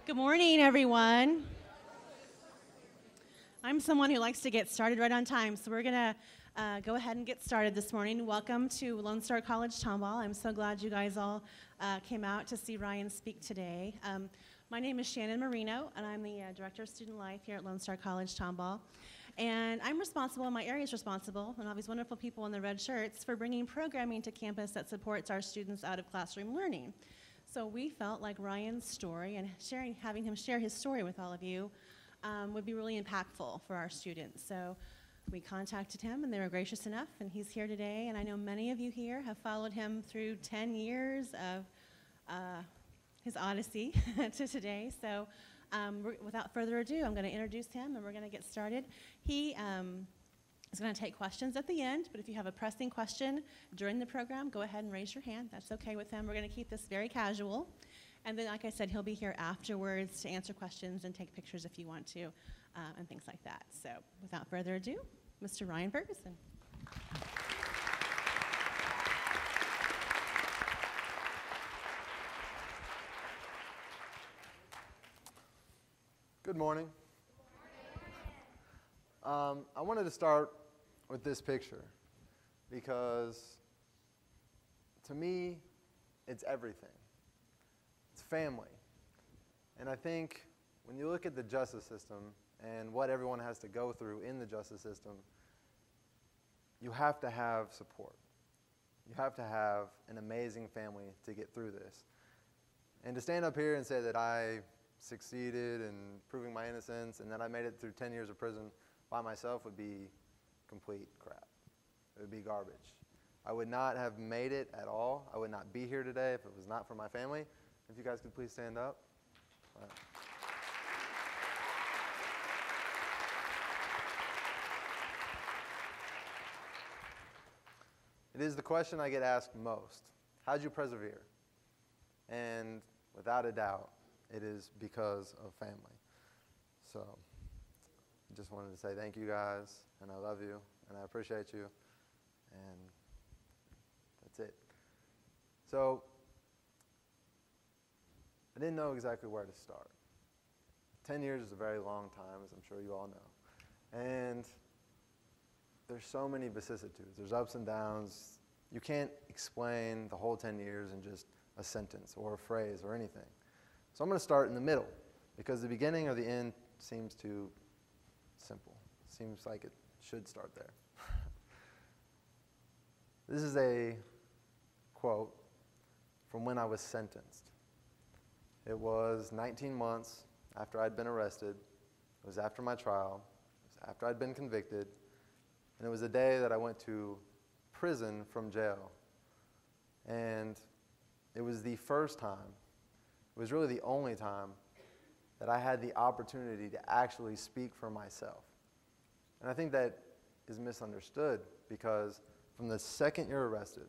Good morning, everyone. I'm someone who likes to get started right on time, so we're going to go ahead and get started this morning. Welcome to Lone Star College Tomball. I'm so glad you guys all came out to see Ryan speak today. My name is Shannon Marino, and I'm the Director of Student Life here at Lone Star College Tomball. And I'm responsible, my area is responsible, and all these wonderful people in the red shirts, for bringing programming to campus that supports our students out of classroom learning. So we felt like Ryan's story and having him share his story with all of you would be really impactful for our students. So we contacted him, and they were gracious enough, and he's here today. And I know many of you here have followed him through 10 years of his odyssey to today. So without further ado, I'm going to introduce him, and we're going to get started. He is going to take questions at the end, but if you have a pressing question during the program, go ahead and raise your hand. That's okay with him. We're going to keep this very casual. And then, like I said, he'll be here afterwards to answer questions and take pictures if you want to, and things like that. So without further ado, Mr. Ryan Ferguson. Good morning. I wanted to start with this picture because to me, it's everything. It's family. And I think when you look at the justice system and what everyone has to go through in the justice system, you have to have support. You have to have an amazing family to get through this. And to stand up here and say that I succeeded in proving my innocence and that I made it through 10 years of prison by myself would be complete crap. It would be garbage. I would not have made it at all. I would not be here today if it was not for my family. If you guys could please stand up. All right. It is the question I get asked most. How'd you persevere? And without a doubt, it is because of family. So I just wanted to say thank you guys, and I love you, and I appreciate you, and that's it. So I didn't know exactly where to start. 10 years is a very long time, as I'm sure you all know. And there's so many vicissitudes. There's ups and downs. You can't explain the whole 10 years in just a sentence or a phrase or anything. So I'm going to start in the middle, because the beginning or the end seems too simple. Seems like it should start there. This is a quote from when I was sentenced. It was 19 months after I'd been arrested. It was after my trial. It was after I'd been convicted. And it was the day that I went to prison from jail. And it was the first time, it was really the only time that I had the opportunity to actually speak for myself. And I think that is misunderstood, because from the second you're arrested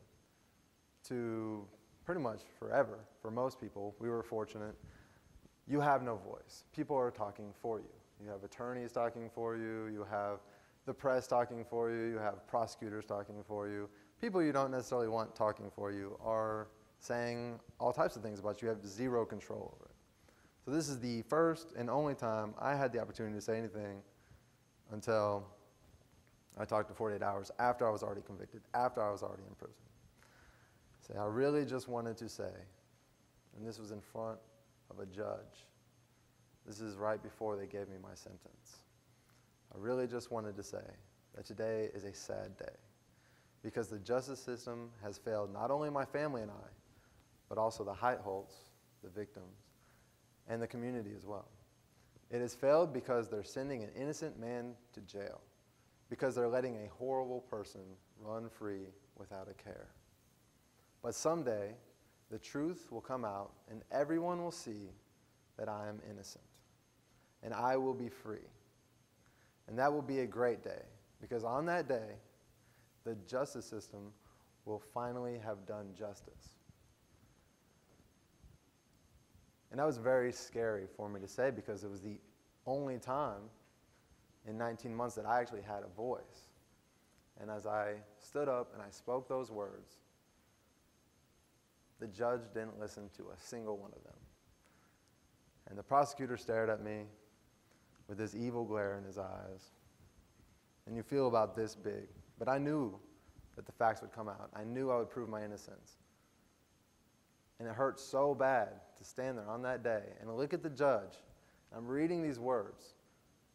to pretty much forever, for most people, we were fortunate, you have no voice. People are talking for you. You have attorneys talking for you. You have the press talking for you. You have prosecutors talking for you. People you don't necessarily want talking for you are saying all types of things about you. You have zero control over it. So this is the first and only time I had the opportunity to say anything until I talked to 48 hours after I was already convicted, after I was already in prison. Say, I really just wanted to say, and this was in front of a judge. This is right before they gave me my sentence. I really just wanted to say that today is a sad day, because the justice system has failed not only my family and I, but also the Heitholts, the victims, and the community as well. It has failed because they're sending an innocent man to jail, because they're letting a horrible person run free without a care. But someday, the truth will come out, and everyone will see that I am innocent, and I will be free. And that will be a great day, because on that day, the justice system will finally have done justice. And that was very scary for me to say, because it was the only time in 19 months that I actually had a voice. And as I stood up and I spoke those words, the judge didn't listen to a single one of them. And the prosecutor stared at me with this evil glare in his eyes. And you feel about this big. But I knew that the facts would come out. I knew I would prove my innocence. And it hurt so bad to stand there on that day and look at the judge. I'm reading these words.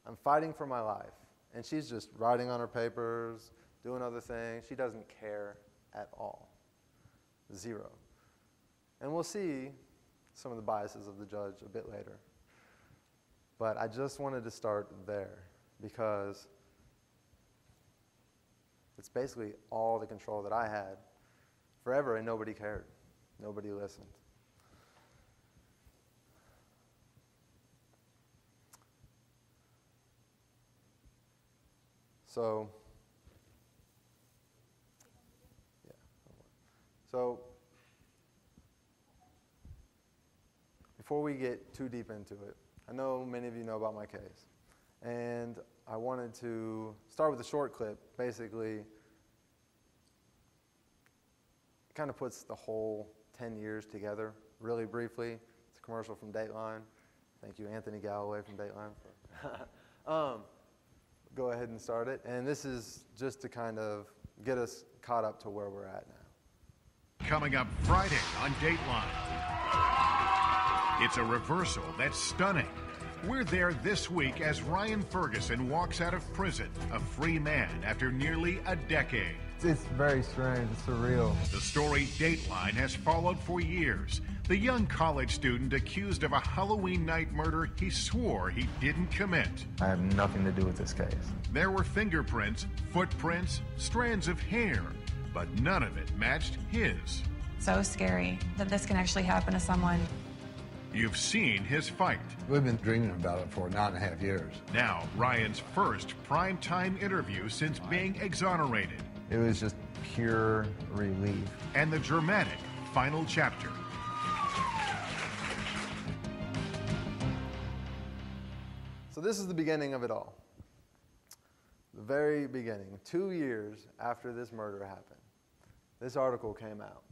I'm fighting for my life. And she's just writing on her papers, doing other things. She doesn't care at all. Zero. And we'll see some of the biases of the judge a bit later. But I just wanted to start there because it's basically all the control that I had forever, and nobody cared. Nobody listened. So, yeah. So, before we get too deep into it, I know many of you know about my case. And I wanted to start with a short clip. Basically, it kind of puts the whole 10 years together really briefly. It's a commercial from Dateline. Thank you, Anthony Galloway from Dateline. Go ahead and start it. And this is just to kind of get us caught up to where we're at now. Coming up Friday on Dateline. It's a reversal that's stunning. We're there this week as Ryan Ferguson walks out of prison, a free man after nearly a decade. It's very strange. It's surreal. The story Dateline has followed for years. The young college student accused of a Halloween night murder he swore he didn't commit. I have nothing to do with this case. There were fingerprints, footprints, strands of hair, but none of it matched his. So scary that this can actually happen to someone. You've seen his fight. We've been dreaming about it for 9.5 years. Now, Ryan's first primetime interview since being exonerated. It was just pure relief. And the dramatic final chapter. So this is the beginning of it all. The very beginning. 2 years after this murder happened, this article came out.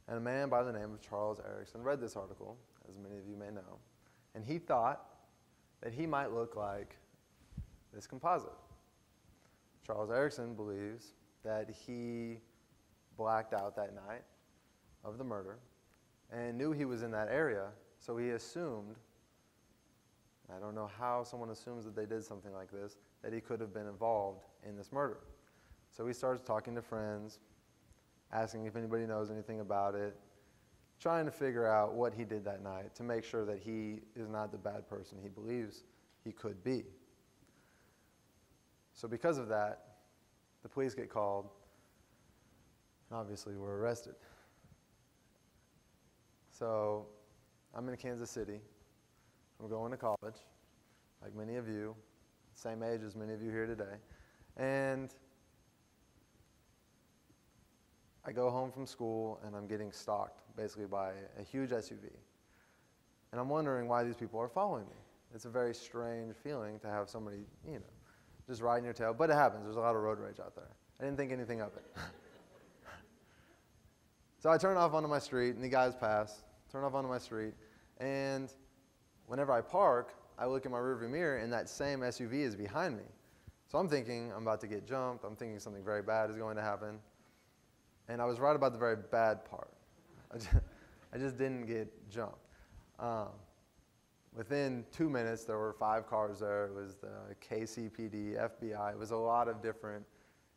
And a man by the name of Charles Erickson read this article, as many of you may know, and he thought that he might look like this composite. Charles Erickson believes that he blacked out that night of the murder and knew he was in that area, so he assumed, I don't know how someone assumes that they did something like this, that he could have been involved in this murder. So he starts talking to friends, asking if anybody knows anything about it, trying to figure out what he did that night to make sure that he is not the bad person he believes he could be. So because of that, the police get called, and obviously we're arrested. So I'm in Kansas City. I'm going to college, like many of you, same age as many of you here today. And I go home from school, and I'm getting stalked, basically, by a huge SUV. And I'm wondering why these people are following me. It's a very strange feeling to have somebody, just riding your tail. But it happens. There's a lot of road rage out there. I didn't think anything of it. So I turn off onto my street, and the guys pass. Turn off onto my street. And whenever I park, I look in my rearview mirror, and that same SUV is behind me. So I'm thinking I'm about to get jumped. I'm thinking something very bad is going to happen. And I was right about the very bad part. I just didn't get jumped. Within 2 minutes, there were 5 cars there. It was the KCPD, FBI. It was a lot of different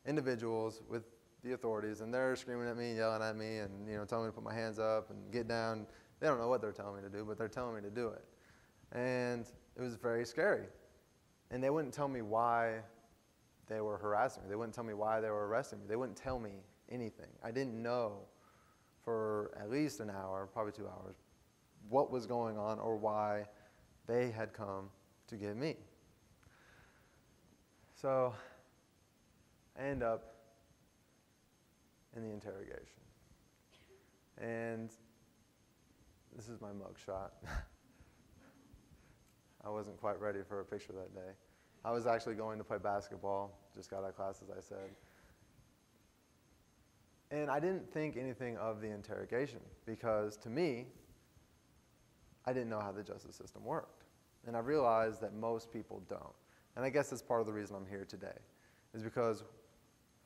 individuals with the authorities, and they're screaming at me, yelling at me, and telling me to put my hands up and get down. They don't know what they're telling me to do, but they're telling me to do it. And it was very scary. And they wouldn't tell me why they were harassing me. They wouldn't tell me why they were arresting me. They wouldn't tell me anything. I didn't know for at least an hour, probably 2 hours, what was going on or why they had come to get me. So I end up in the interrogation. And this is my mugshot. I wasn't quite ready for a picture that day. I was actually going to play basketball, just got out of class, as I said. And I didn't think anything of the interrogation because, to me, I didn't know how the justice system worked. And I realized that most people don't. And I guess that's part of the reason I'm here today, is because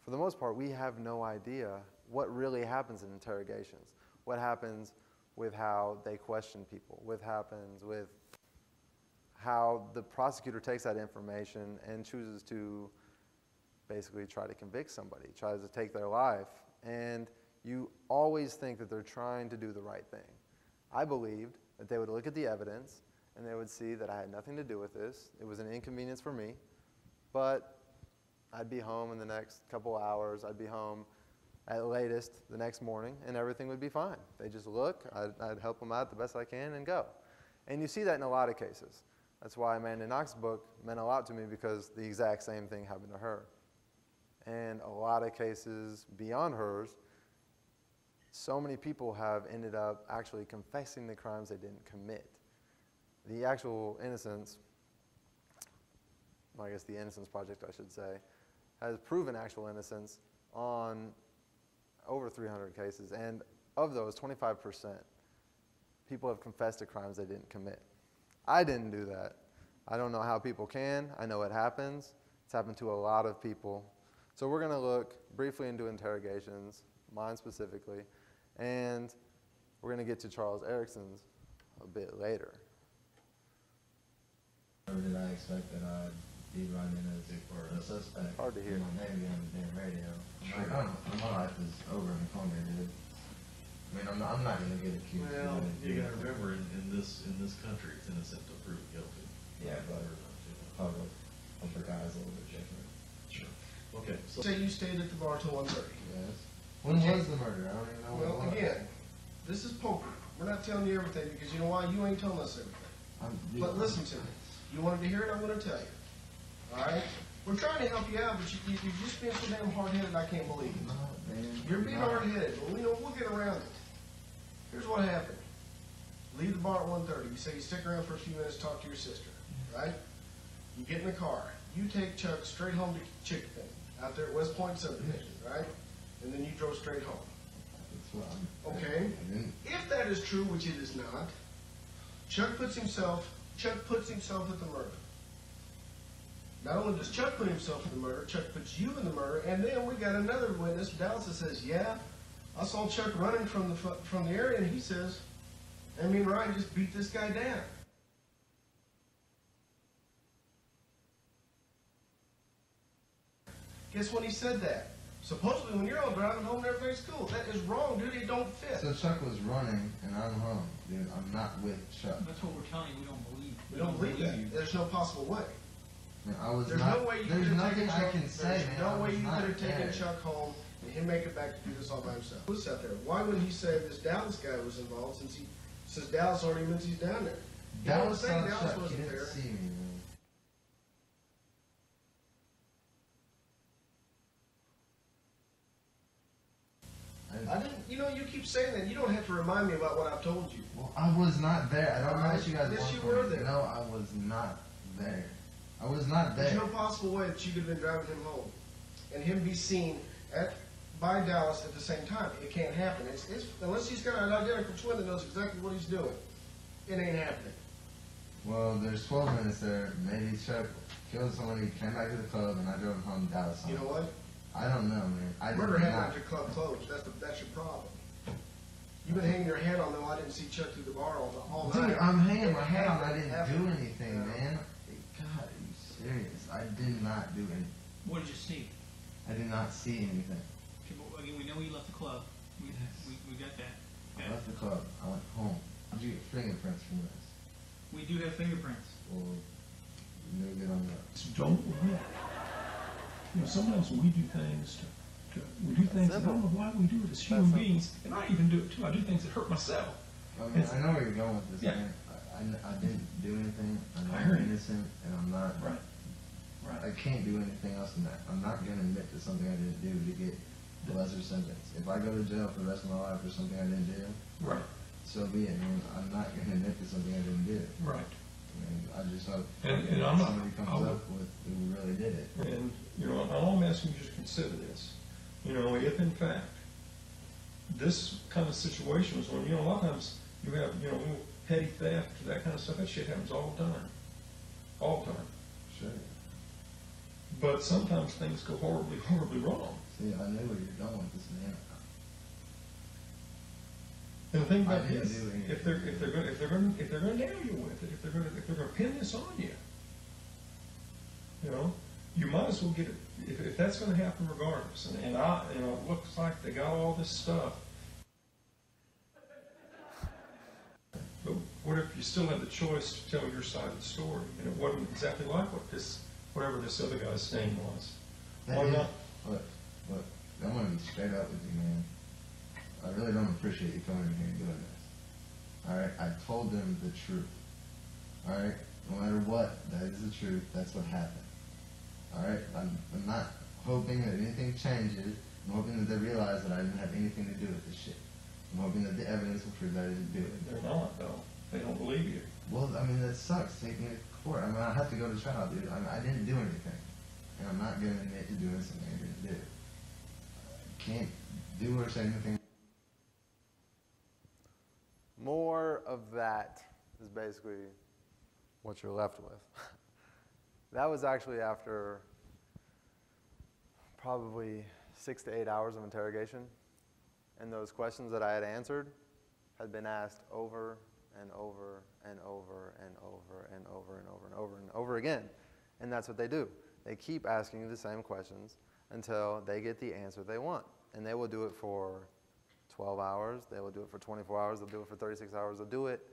for the most part, we have no idea what really happens in interrogations, what happens with how they question people, what happens with how the prosecutor takes that information and chooses to basically try to convict somebody, tries to take their life. And you always think that they're trying to do the right thing. I believed that they would look at the evidence and they would see that I had nothing to do with this. It was an inconvenience for me, but I'd be home in the next couple hours. I'd be home at latest the next morning, and everything would be fine. They just look, I'd help them out the best I can and go. And you see that in a lot of cases. That's why Amanda Knox's book meant a lot to me, because the exact same thing happened to her. And a lot of cases beyond hers, so many people have ended up actually confessing the crimes they didn't commit. The actual innocence, well, I guess the Innocence Project, I should say, has proven actual innocence on over 300 cases. And of those, 25% people have confessed to crimes they didn't commit. I didn't do that. I don't know how people can. I know it happens. It's happened to a lot of people. So we're going to look briefly into interrogations, mine specifically, and we're going to get to Charles Erickson's a bit later. Never did I expect that I'd be running as a suspect. Hard to hear. My name on the damn radio. I'm like, my life is over in the corner, dude. I mean, I'm not going to get accused. Well, you got to remember, in this country, it's innocent to prove guilty. Yeah, but public guys a little bit different. Sure. Okay. So say you stayed at the bar till 1:30. Yes. When was the murder? I don't even know. Well, again, this is poker. We're not telling you everything because you know why? You ain't telling us everything. But listen to me. You wanted to hear it, I'm going to tell you. All right? We're trying to help you out, but you're just being so damn hard-headed, I can't believe it. You're being hard-headed, but we'll get around it. Here's what happened. Leave the bar at 1:30. You say you stick around for a few minutes, talk to your sister, right? You get in the car. You take Chuck straight home to Chick-fil-A out there at West Point Subdivision, right? And then you drove straight home. Okay? If that is true, which it is not, Chuck puts himself at the murder. Not only does Chuck put himself in the murder, Chuck puts you in the murder, and then we got another witness, Dallas, that says, yeah, I saw Chuck running from the area, and he says, me and Ryan just beat this guy down. Guess when he said that? Supposedly when you're all driving home and everything's cool. That is wrong, dude. It don't fit. So Chuck was running, and I'm home, dude. I'm not with Chuck. That's what we're telling you. We don't believe. We don't believe that. There's no possible way. Man, I was there's not, no way you there's could have nothing taken I can say, man. There's no way you could have taken there. Chuck home and him make it back to do this all by himself. Who's out there? Why would he say this Dallas guy was involved since he says Dallas already admits he's down there? Dallas saw Dallas Chuck. He wasn't didn't there. see me, man. I didn't, you keep saying that. You don't have to remind me about what I've told you. Well, I was not there. I don't know what you guys Yes, want you from were me. there. No, I was not there. I was not there. There's no possible way that you could have been driving him home and him be seen by Dallas at the same time. It can't happen. Unless he's got an identical twin that knows exactly what he's doing, it ain't happening. Well, there's 12 minutes there. Maybe Chuck killed somebody, came back to the club, and I drove him home to Dallas. You know what? I don't know, man. Murder happened after club closed. That's your problem. You've been hanging your head on them. I didn't see Chuck through the bar all night. Dude, I'm hanging my head on. I didn't do anything, man. God, are you serious? I did not do anything. What did you see? I did not see anything. Okay, but again, we know you left the club. We got that. Okay. I left the club. I went home. Did you get fingerprints from this? We do have fingerprints. Well, you never get on that. Don't admit. Sometimes when we do things we do things, I don't know why we do it as human beings, and I even do it too. I do things that hurt myself. I mean, I know where you're going with this, Yeah. man. I didn't do anything. I I'm heard you. innocent, and I'm not. Right. I can't do anything else than that. I'm not going to admit to something I didn't do to get the lesser sentence. If I go to jail for the rest of my life for something I didn't do, Right. so be it, man. I'm not going to admit to something I didn't do. Right. I just hope And I'm not, somebody comes up with who really did it. And, all I'm asking you to consider this. If in fact, this kind of situation is when, a lot of times you have, petty theft, that kind of stuff, that shit happens all the time. All the time. Sure. But sometimes things go horribly, horribly wrong. See, I know where you're going with this, man. And the thing about it is, if they're going to nail you with it, if they're going to pin this on you, you know, you might as well get it. If that's going to happen regardless, and it looks like they got all this stuff. But what if you still had the choice to tell your side of the story, and it wasn't exactly like whatever this other guy's name was? Why not? Look, I'm going to be straight up with you, man. I really don't appreciate you coming in here and doing this. Alright? I told them the truth. Alright? No matter what, that is the truth. That's what happened. Alright? I'm not hoping that anything changes. I'm hoping that they realize that I didn't have anything to do with this shit. I'm hoping that the evidence will prove that I didn't do it. They're not, though. They don't believe you. Well, I mean, that sucks, taking it to court. I mean, I have to go to trial, dude. I didn't do anything. And I'm not going to admit to doing something I didn't do. I can't do or say anything. More of that is basically what you're left with. That was actually after probably 6 to 8 hours of interrogation. And those questions that I had answered had been asked over and over and over and over and over and over and over and over again. And that's what they do. They keep asking you the same questions until they get the answer they want. And they will do it for 12 hours, they will do it for 24 hours, they'll do it for 36 hours, they'll do it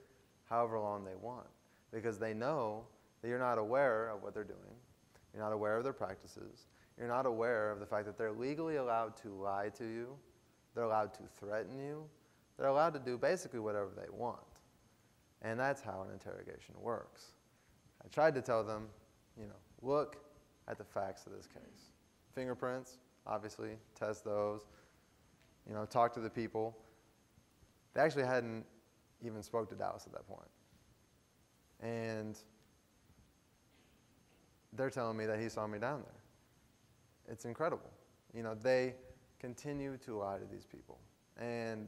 however long they want. Because they know that you're not aware of what they're doing, you're not aware of their practices, you're not aware of the fact that they're legally allowed to lie to you, they're allowed to threaten you, they're allowed to do basically whatever they want. And that's how an interrogation works. I tried to tell them, look at the facts of this case. Fingerprints, obviously, test those. Talk to the people. They actually hadn't even spoke to Dallas at that point. And they're telling me that he saw me down there. It's incredible. They continue to lie to these people. And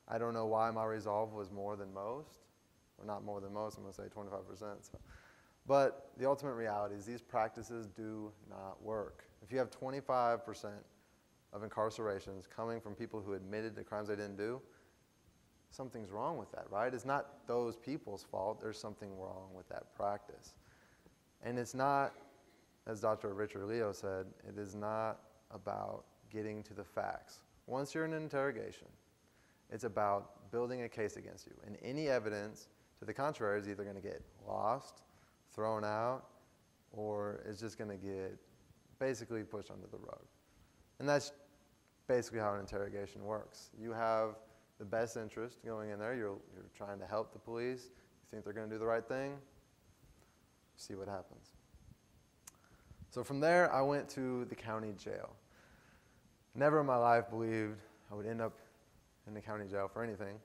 I don't know why my resolve was more than most. Or not more than most, I'm going to say 25%. So. But the ultimate reality is these practices do not work. If you have 25% of incarcerations coming from people who admitted to crimes they didn't do, something's wrong with that, right? It's not those people's fault. There's something wrong with that practice. And it's not, as Dr. Richard Leo said, it is not about getting to the facts. Once you're in an interrogation, it's about building a case against you. And any evidence to the contrary is either going to get lost, thrown out, or it's just going to get basically pushed under the rug. And that's basically how an interrogation works. You have the best interest going in there. You're trying to help the police. You think they're going to do the right thing. See what happens. So from there, I went to the county jail. Never in my life believed I would end up in the county jail for anything,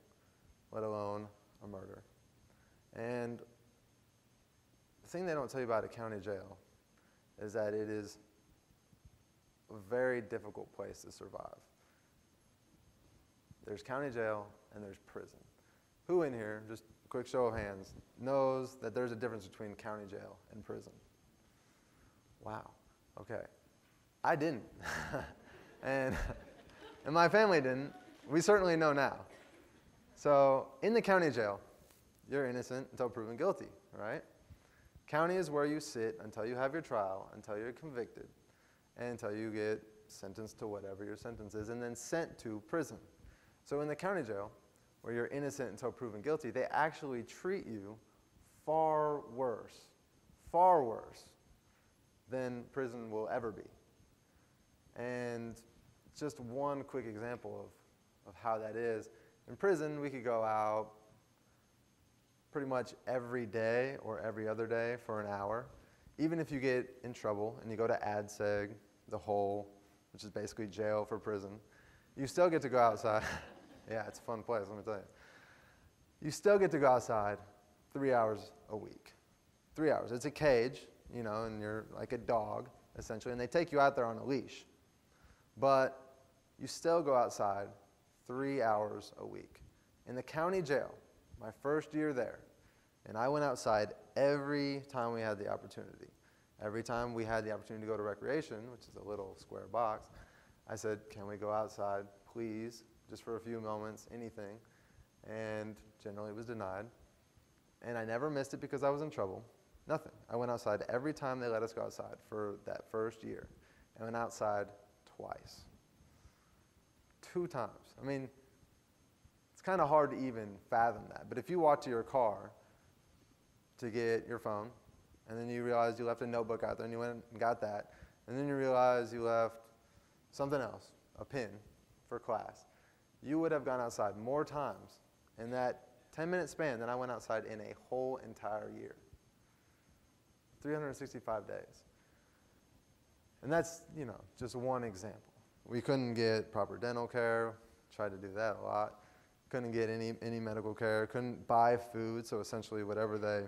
let alone a murder. And the thing they don't tell you about a county jail is that it is a very difficult place to survive. There's county jail and there's prison. Who in here, just a quick show of hands, knows that there's a difference between county jail and prison? Wow, okay. I didn't. and my family didn't. We certainly know now. So in the county jail, you're innocent until proven guilty, right? County is where you sit until you have your trial, until you're convicted, and until you get sentenced to whatever your sentence is, and then sent to prison. So in the county jail, where you're innocent until proven guilty, they actually treat you far worse than prison will ever be. And just one quick example of how that is. In prison, we could go out pretty much every day or every other day for an hour. Even if you get in trouble and you go to ADSEG, the hole, which is basically jail for prison, you still get to go outside. Yeah, it's a fun place, let me tell you. You still get to go outside 3 hours a week. 3 hours. It's a cage, and you're like a dog, essentially, and they take you out there on a leash. But you still go outside 3 hours a week. In the county jail, my first year there. And I went outside every time we had the opportunity. Every time we had the opportunity to go to recreation, which is a little square box, I said, can we go outside, please, just for a few moments, anything. And generally it was denied. And I never missed it because I was in trouble. Nothing. I went outside every time they let us go outside for that first year. I went outside twice. 2 times. I mean, it's kind of hard to even fathom that. But if you walk to your car to get your phone, and then you realize you left a notebook out there, and you went and got that, and then you realize you left something else, a pen for class, you would have gone outside more times in that 10-minute span than I went outside in a whole entire year. 365 days. And that's, just one example. We couldn't get proper dental care, tried to do that a lot. Couldn't get any medical care, couldn't buy food, so essentially whatever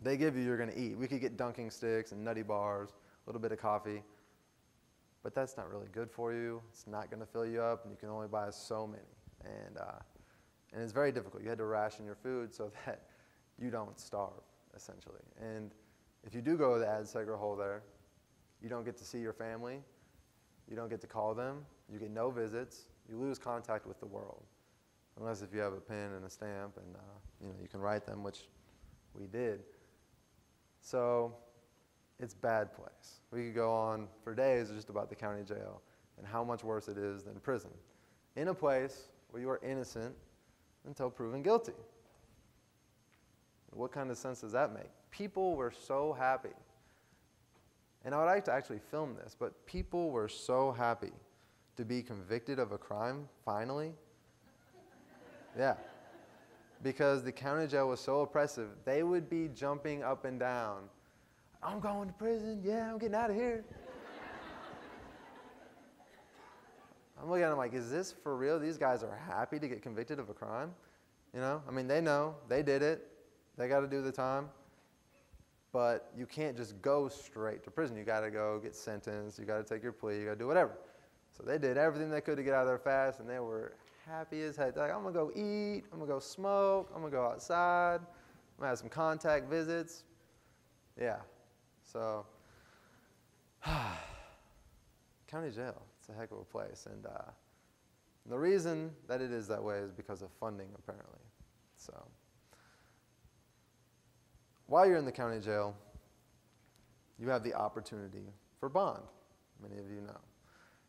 they give you, you're going to eat. We could get dunking sticks and nutty bars, a little bit of coffee, but that's not really good for you. It's not going to fill you up, and you can only buy so many. And it's very difficult. You had to ration your food so that you don't starve, essentially. And if you do go to the ad segre hole there, you don't get to see your family. You don't get to call them. You get no visits. You lose contact with the world, unless if you have a pen and a stamp and you can write them, which we did. So it's a bad place. We could go on for days just about the county jail and how much worse it is than prison, in a place where you are innocent until proven guilty. What kind of sense does that make? People were so happy. And I would like to actually film this, but people were so happy to be convicted of a crime, finally. Yeah. Because the county jail was so oppressive, they would be jumping up and down. I'm going to prison. Yeah, I'm getting out of here. I'm looking at them like, is this for real? These guys are happy to get convicted of a crime? I mean, they know. They did it. They got to do the time. But you can't just go straight to prison. You got to go get sentenced. You got to take your plea. You got to do whatever. So they did everything they could to get out of there fast, and they were happy as heck. They're like, I'm going to go eat. I'm going to go smoke. I'm going to go outside. I'm going to have some contact visits. Yeah. So, county jail. It's a heck of a place. And the reason that it is that way is because of funding, apparently. So, while you're in the county jail, you have the opportunity for bond, many of you know.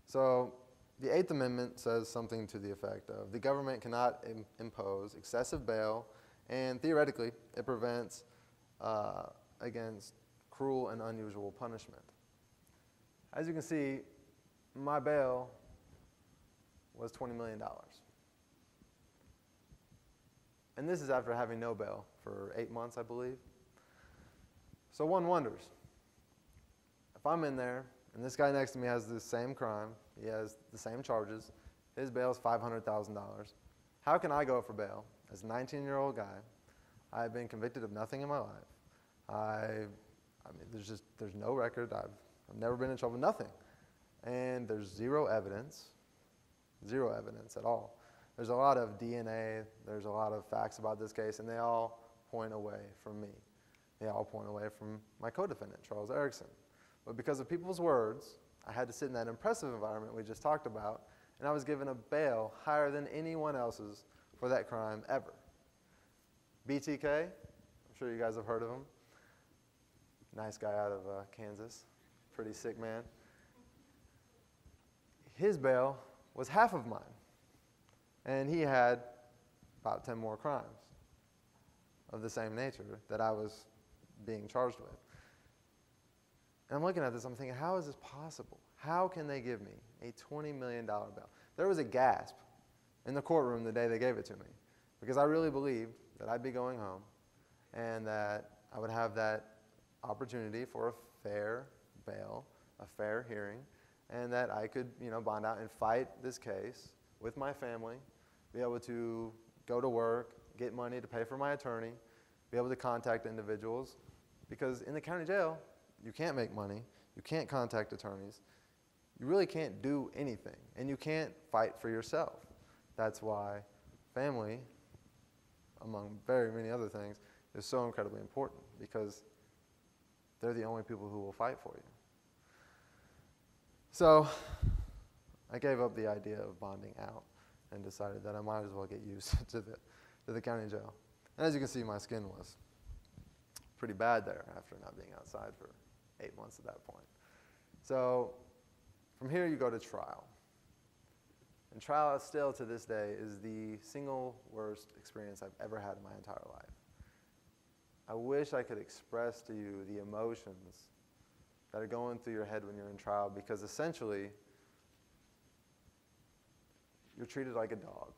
So the 8th Amendment says something to the effect of the government cannot impose excessive bail, and theoretically it prevents against cruel and unusual punishment. As you can see, my bail was $20 million. And this is after having no bail for 8 months, I believe. So one wonders, if I'm in there and this guy next to me has the same crime, he has the same charges, his bail is $500,000, how can I go for bail as a 19-year-old guy? I've been convicted of nothing in my life. I mean, there's no record. I've never been in trouble, nothing. And there's zero evidence at all. There's a lot of DNA, there's a lot of facts about this case, and they all point away from me. They all point away from my co-defendant, Charles Erickson. But because of people's words, I had to sit in that impressive environment we just talked about, and I was given a bail higher than anyone else's for that crime ever. BTK, I'm sure you guys have heard of him. Nice guy out of Kansas, pretty sick man. His bail was half of mine, and he had about 10 more crimes of the same nature that I was being charged with. And I'm looking at this, I'm thinking, how is this possible? How can they give me a $20 million bail? There was a gasp in the courtroom the day they gave it to me, because I really believed that I'd be going home and that I would have that opportunity for a fair bail, a fair hearing, and that I could, bond out and fight this case with my family, be able to go to work, get money to pay for my attorney, be able to contact individuals, because in the county jail, you can't make money, you can't contact attorneys, you really can't do anything, and you can't fight for yourself. That's why family among very many other things, is so incredibly important because they're the only people who will fight for you. So I gave up the idea of bonding out and decided that I might as well get used to the county jail. And as you can see, my skin was pretty bad there after not being outside for 8 months at that point. So from here you go to trial. And trial still to this day is the single worst experience I've ever had in my entire life. I wish I could express to you the emotions that are going through your head when you're in trial, because essentially you're treated like a dog,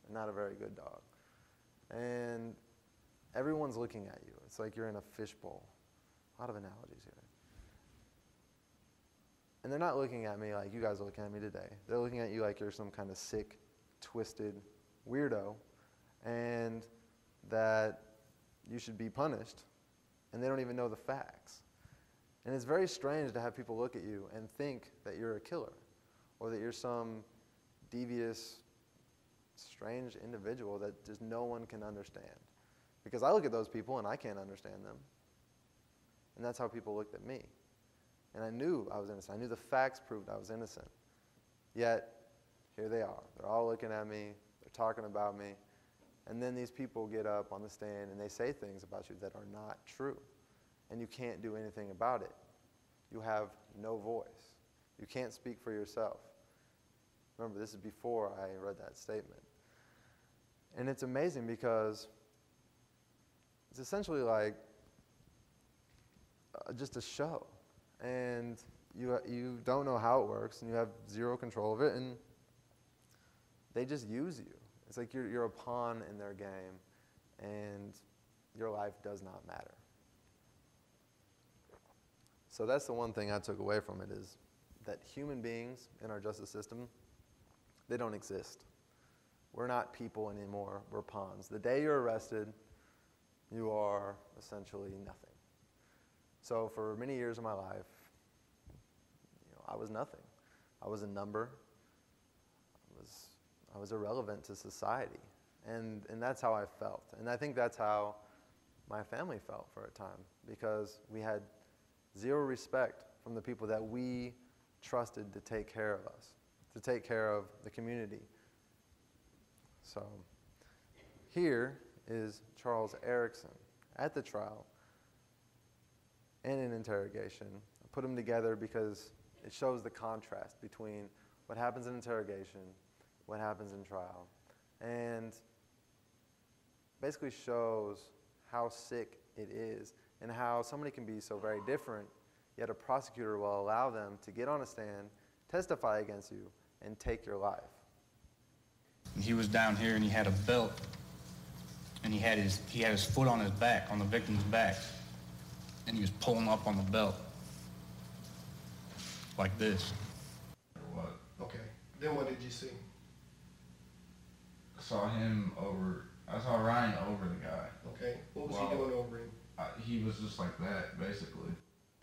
and not a very good dog. And everyone's looking at you. It's like you're in a fishbowl. A lot of analogies here. And they're not looking at me like you guys are looking at me today. They're looking at you like you're some kind of sick, twisted weirdo, and that you should be punished, and they don't even know the facts. And it's very strange to have people look at you and think that you're a killer, or that you're some devious, strange individual that just no one can understand. Because I look at those people and I can't understand them. And that's how people looked at me. And I knew I was innocent. I knew the facts proved I was innocent. Yet, here they are. They're all looking at me. They're talking about me. And then these people get up on the stand and they say things about you that are not true. And you can't do anything about it. You have no voice. You can't speak for yourself. Remember, this is before I read that statement. And it's amazing because it's essentially like just a show. And you don't know how it works, and you have zero control of it, and they just use you. It's like you're a pawn in their game, and your life does not matter. So that's the one thing I took away from it, is that human beings in our justice system, they don't exist. We're not people anymore, we're pawns. The day you're arrested, you are essentially nothing. So for many years of my life, I was nothing. I was a number. I was irrelevant to society. And that's how I felt. And I think that's how my family felt for a time, because we had zero respect from the people that we trusted to take care of us, to take care of the community. So here is Charles Erickson at the trial and in interrogation. I put them together because it shows the contrast between what happens in interrogation, what happens in trial, and basically shows how sick it is and how somebody can be so very different, yet a prosecutor will allow them to get on a stand, testify against you, and take your life. He was down here and he had a belt, and he had his foot on his back, on the victim's back, and he was pulling up on the belt like this. What? Okay. Then what did you see? I saw Ryan over the guy. Okay. What was he doing over him? He was just like that, basically.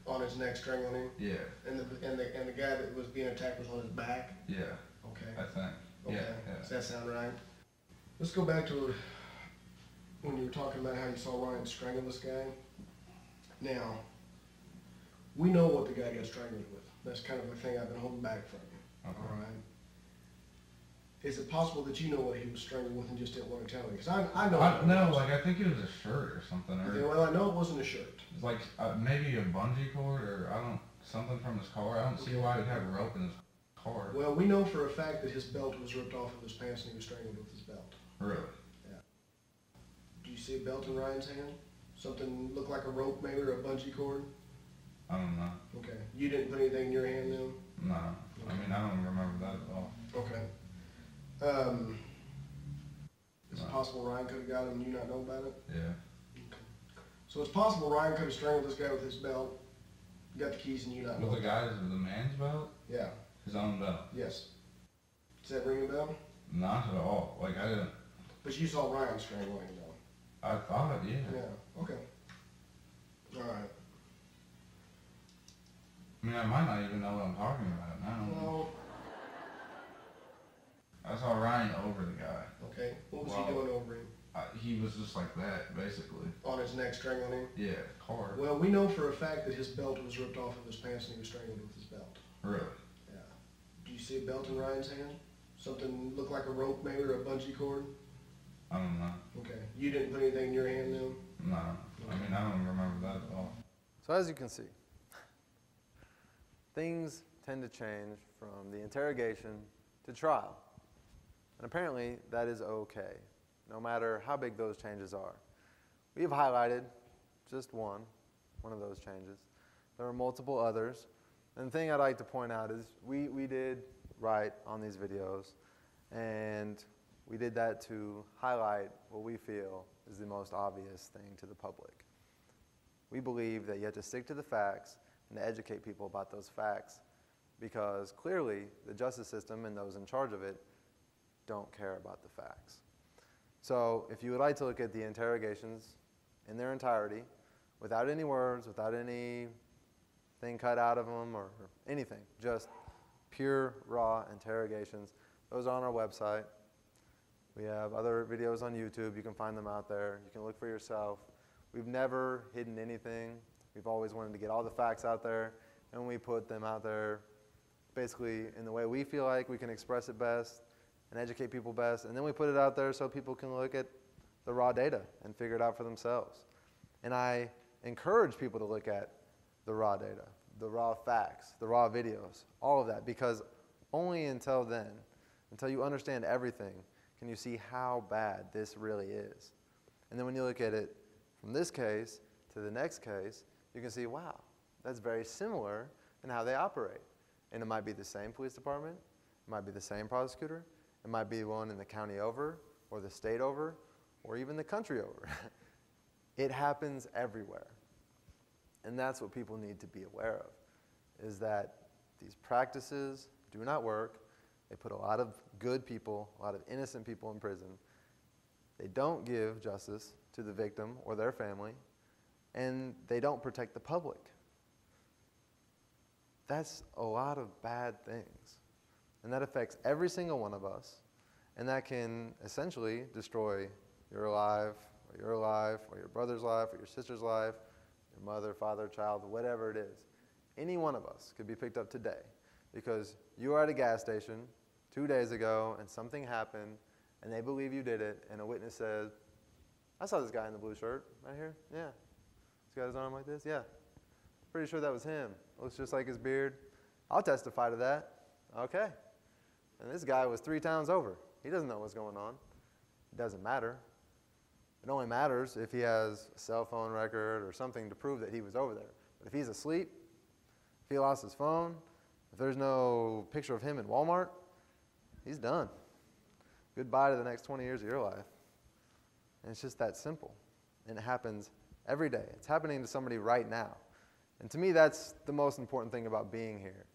On his neck, strangling him? Yeah. And the guy that was being attacked was on his back? Yeah. Okay. I think. Okay. Yeah. Does that sound right? Let's go back to when you were talking about how you saw Ryan strangle this guy. Now, we know what the guy got strangled with. That's kind of the thing I've been holding back from you. Okay. All right. Is it possible that you know what he was strangled with and just didn't want to tell me? Because I know. No, like I think it was a shirt or something. Okay, well, I know it wasn't a shirt. It's like maybe a bungee cord or something from his car. I don't see why he'd have a rope in his car. Well, we know for a fact that his belt was ripped off of his pants and he was strangled with his belt. Really? Yeah. Do you see a belt in Ryan's hand? Something look like a rope maybe or a bungee cord? I don't know. Okay. You didn't put anything in your hand then? No. Okay. I mean, I don't remember that at all. Okay. Is it possible Ryan could have got him and you not know about it? Yeah. Okay. So it's possible Ryan could have strangled this guy with his belt, got the keys, and you not know. With the man's belt? Yeah. His own belt? Yes. Does that ring a bell? Not at all. Like, I didn't. But you saw Ryan strangling him though? I thought, yeah. Yeah. Okay. All right. I mean, I might not even know what I'm talking about now. Well, I saw Ryan over the guy. okay. What was he doing over him? was just like that, basically. On his neck, strangling him? Yeah, hard. Well, we know for a fact that his belt was ripped off of his pants and he was strangled with his belt. Really? Yeah. Do you see a belt in Ryan's hand? Something looked like a rope maybe or a bungee cord? I don't know. Okay. You didn't put anything in your hand then? No. I mean, I don't remember that at all. So as you can see, things tend to change from the interrogation to trial. And apparently that is okay, no matter how big those changes are. We have highlighted just one of those changes. There are multiple others. And the thing I'd like to point out is we did write on these videos, and we did that to highlight what we feel is the most obvious thing to the public. We believe that you have to stick to the facts and to educate people about those facts, because clearly the justice system and those in charge of it don't care about the facts. So if you would like to look at the interrogations in their entirety, without any words, without anything cut out of them or anything, just pure, raw interrogations, those are on our website. We have other videos on YouTube. You can find them out there. You can look for yourself. We've never hidden anything. We've always wanted to get all the facts out there, and we put them out there basically in the way we feel like we can express it best and educate people best, and then we put it out there so people can look at the raw data and figure it out for themselves. And I encourage people to look at the raw data, the raw facts, the raw videos, all of that, because only until then, until you understand everything, can you see how bad this really is. And then when you look at it from this case to the next case, you can see, wow, that's very similar in how they operate. And it might be the same police department, it might be the same prosecutor, it might be one in the county over, or the state over, or even the country over. It happens everywhere. And that's what people need to be aware of, is that these practices do not work. They put a lot of good people, a lot of innocent people in prison. They don't give justice to the victim or their family, and they don't protect the public. That's a lot of bad things. And that affects every single one of us, and that can essentially destroy your life, or your brother's life, or your sister's life, your mother, father, child, whatever it is. Any one of us could be picked up today because you were at a gas station 2 days ago and something happened and they believe you did it, and a witness says, I saw this guy in the blue shirt right here. Yeah. He's got his arm like this. Yeah. Pretty sure that was him. Looks just like his beard. I'll testify to that. Okay. And this guy was 3 towns over. He doesn't know what's going on. It doesn't matter. It only matters if he has a cell phone record or something to prove that he was over there. But if he's asleep, if he lost his phone, if there's no picture of him in Walmart, he's done. Goodbye to the next 20 years of your life. And it's just that simple. And it happens every day. It's happening to somebody right now. And to me, that's the most important thing about being here,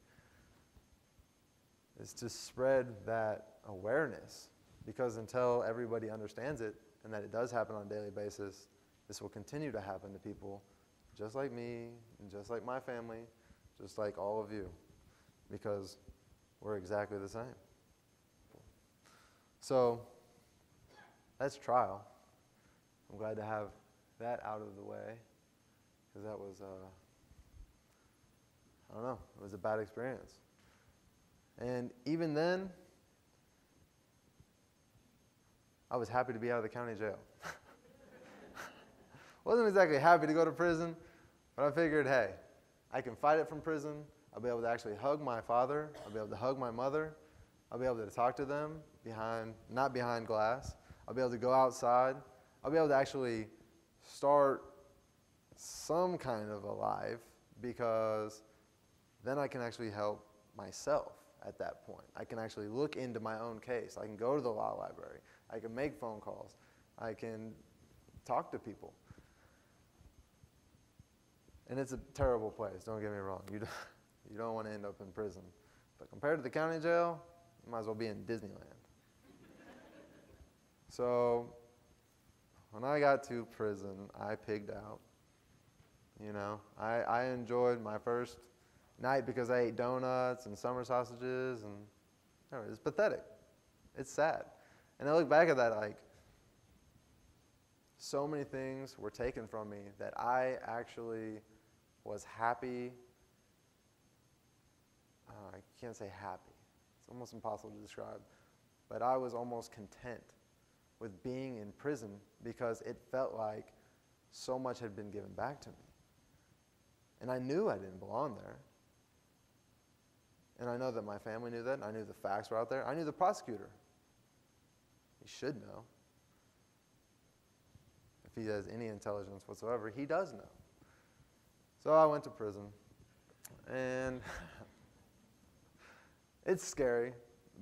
is to spread that awareness. Because until everybody understands it, and that it does happen on a daily basis, this will continue to happen to people just like me, and just like my family, just like all of you, because we're exactly the same. So that's trial. I'm glad to have that out of the way, because that was, I don't know, it was a bad experience. And even then, I was happy to be out of the county jail. Wasn't exactly happy to go to prison, but I figured, hey, I can fight it from prison. I'll be able to actually hug my father. I'll be able to hug my mother. I'll be able to talk to them not behind glass. I'll be able to go outside. I'll be able to actually start some kind of a life, because then I can actually help myself at that point. I can actually look into my own case. I can go to the law library. I can make phone calls. I can talk to people. And it's a terrible place, don't get me wrong. You don't want to end up in prison. But compared to the county jail, you might as well be in Disneyland. So when I got to prison, I pigged out. You know, I enjoyed my first night because I ate donuts and summer sausages, and it's pathetic. It's sad. And I look back at that like, so many things were taken from me that I actually was happy. I can't say happy. It's almost impossible to describe. But I was almost content with being in prison because it felt like so much had been given back to me. And I knew I didn't belong there. And I know that my family knew that, and I knew the facts were out there. I knew the prosecutor. He should know. If he has any intelligence whatsoever, he does know. So I went to prison, and it's scary,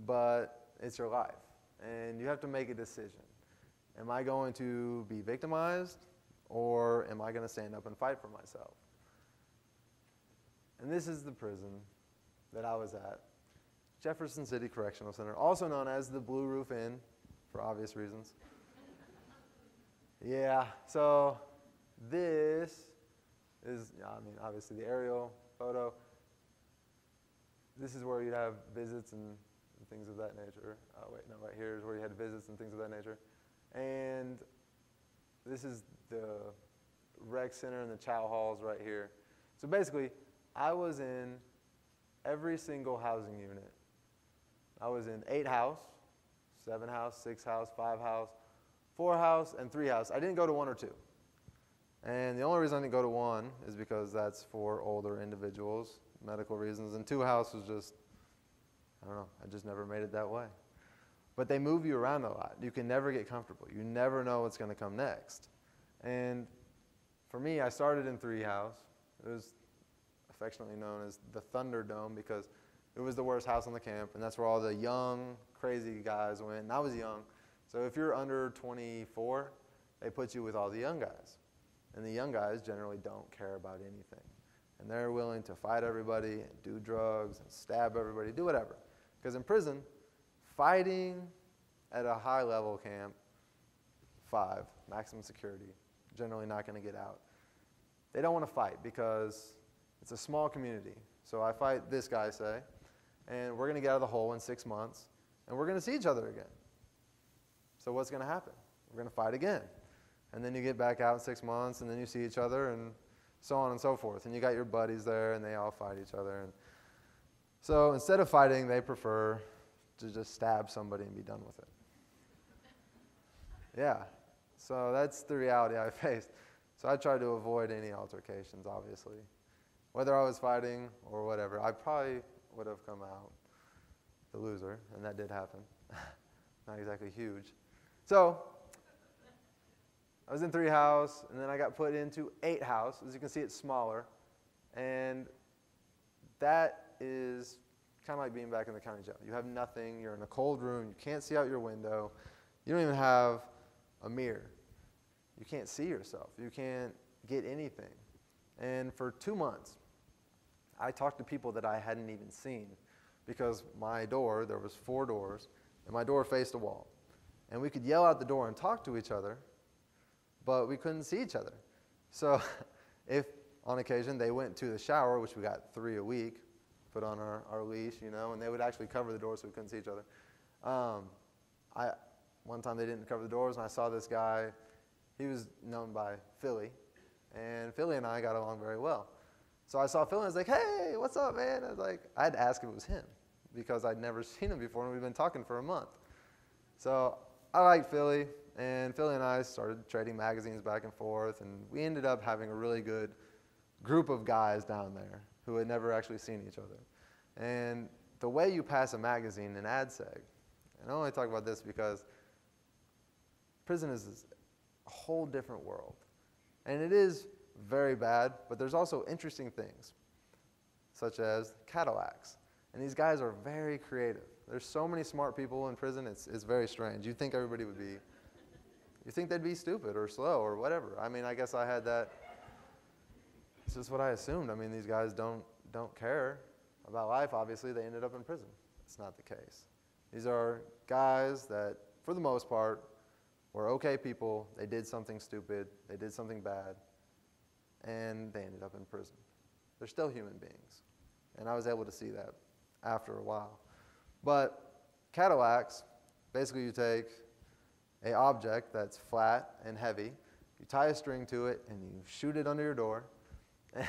but it's your life, and you have to make a decision. Am I going to be victimized, or am I going to stand up and fight for myself? And this is the prison that I was at, Jefferson City Correctional Center, also known as the Blue Roof Inn, for obvious reasons. Yeah, so this is, obviously the aerial photo. This is where you'd have visits and things of that nature. Oh, wait, no, right here is where you had visits and things of that nature. And this is the rec center and the chow halls right here. So basically, I was in every single housing unit. I was in 8 house, 7 house, 6 house, 5 house, 4 house, and 3 house. I didn't go to 1 or 2. And the only reason I didn't go to 1 is because that's for older individuals, medical reasons. And 2 house was just, I don't know, I just never made it that way. But they move you around a lot. You can never get comfortable. You never know what's going to come next. And for me, I started in 3 house. It was affectionately known as the Thunderdome because it was the worst house on the camp, and that's where all the young, crazy guys went. And I was young. So if you're under 24, they put you with all the young guys. And the young guys generally don't care about anything. And they're willing to fight everybody and do drugs and stab everybody, do whatever. Because in prison, fighting at a high-level camp, 5, maximum security, generally not going to get out. They don't want to fight because it's a small community. So I fight this guy, say, and we're going to get out of the hole in 6 months, and we're going to see each other again. So what's going to happen? We're going to fight again. And then you get back out in 6 months, and then you see each other, and so on and so forth. And you got your buddies there, and they all fight each other. And so instead of fighting, they prefer to just stab somebody and be done with it. Yeah, so that's the reality I faced. So I tried to avoid any altercations, obviously. Whether I was fighting or whatever, I probably would have come out the loser, and that did happen. Not exactly huge. So I was in 3 house, and then I got put into 8 house. As you can see, it's smaller. And that is kind of like being back in the county jail. You have nothing. You're in a cold room. You can't see out your window. You don't even have a mirror. You can't see yourself. You can't get anything. And for 2 months, I talked to people that I hadn't even seen because my door, there was 4 doors, and my door faced a wall. And we could yell out the door and talk to each other, but we couldn't see each other. So if on occasion they went to the shower, which we got 3 a week, put on our leash, you know, and they would actually cover the door so we couldn't see each other. One time they didn't cover the doors, and I saw this guy. He was known by Philly, and Philly and I got along very well. So I saw Philly, and I was like, hey, what's up, man? I had to ask if it was him because I'd never seen him before, and we'd been talking for a month. So I liked Philly, and Philly and I started trading magazines back and forth, and we ended up having a really good group of guys down there who had never actually seen each other. And the way you pass a magazine in AdSeg, and I only talk about this because prison is a whole different world. And it is very bad, but there's also interesting things, such as Cadillacs. And these guys are very creative. There's so many smart people in prison, it's very strange. You'd think everybody would be, you think they'd be stupid or slow or whatever. I mean, I guess I had that, it's just what I assumed. I mean, these guys don't care about life, obviously. They ended up in prison. It's not the case. These are guys that, for the most part, were okay people. They did something stupid. They did something bad. And they ended up in prison. They're still human beings. And I was able to see that after a while. But Cadillacs, basically you take an object that's flat and heavy, you tie a string to it, and you shoot it under your door.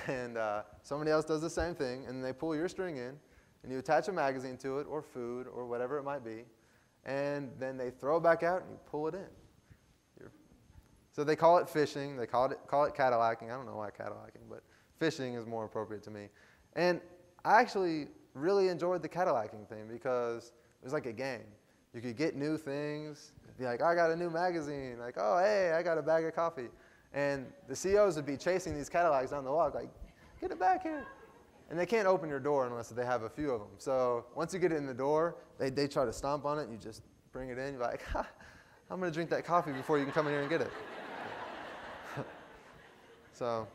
And somebody else does the same thing, and they pull your string in, and you attach a magazine to it, or food, or whatever it might be, and then they throw it back out, and you pull it in. So they call it fishing. They call it Cadillacing. I don't know why Cadillacing, but fishing is more appropriate to me. And I actually really enjoyed the Cadillacing thing because it was like a game. You could get new things. Be like, I got a new magazine. Like, oh, hey, I got a bag of coffee. And the COs would be chasing these Cadillacs down the walk, like, get it back here. And they can't open your door unless they have a few of them. So once you get it in the door, they try to stomp on it, and you just bring it in. You're like, ha, I'm going to drink that coffee before you can come in here and get it. So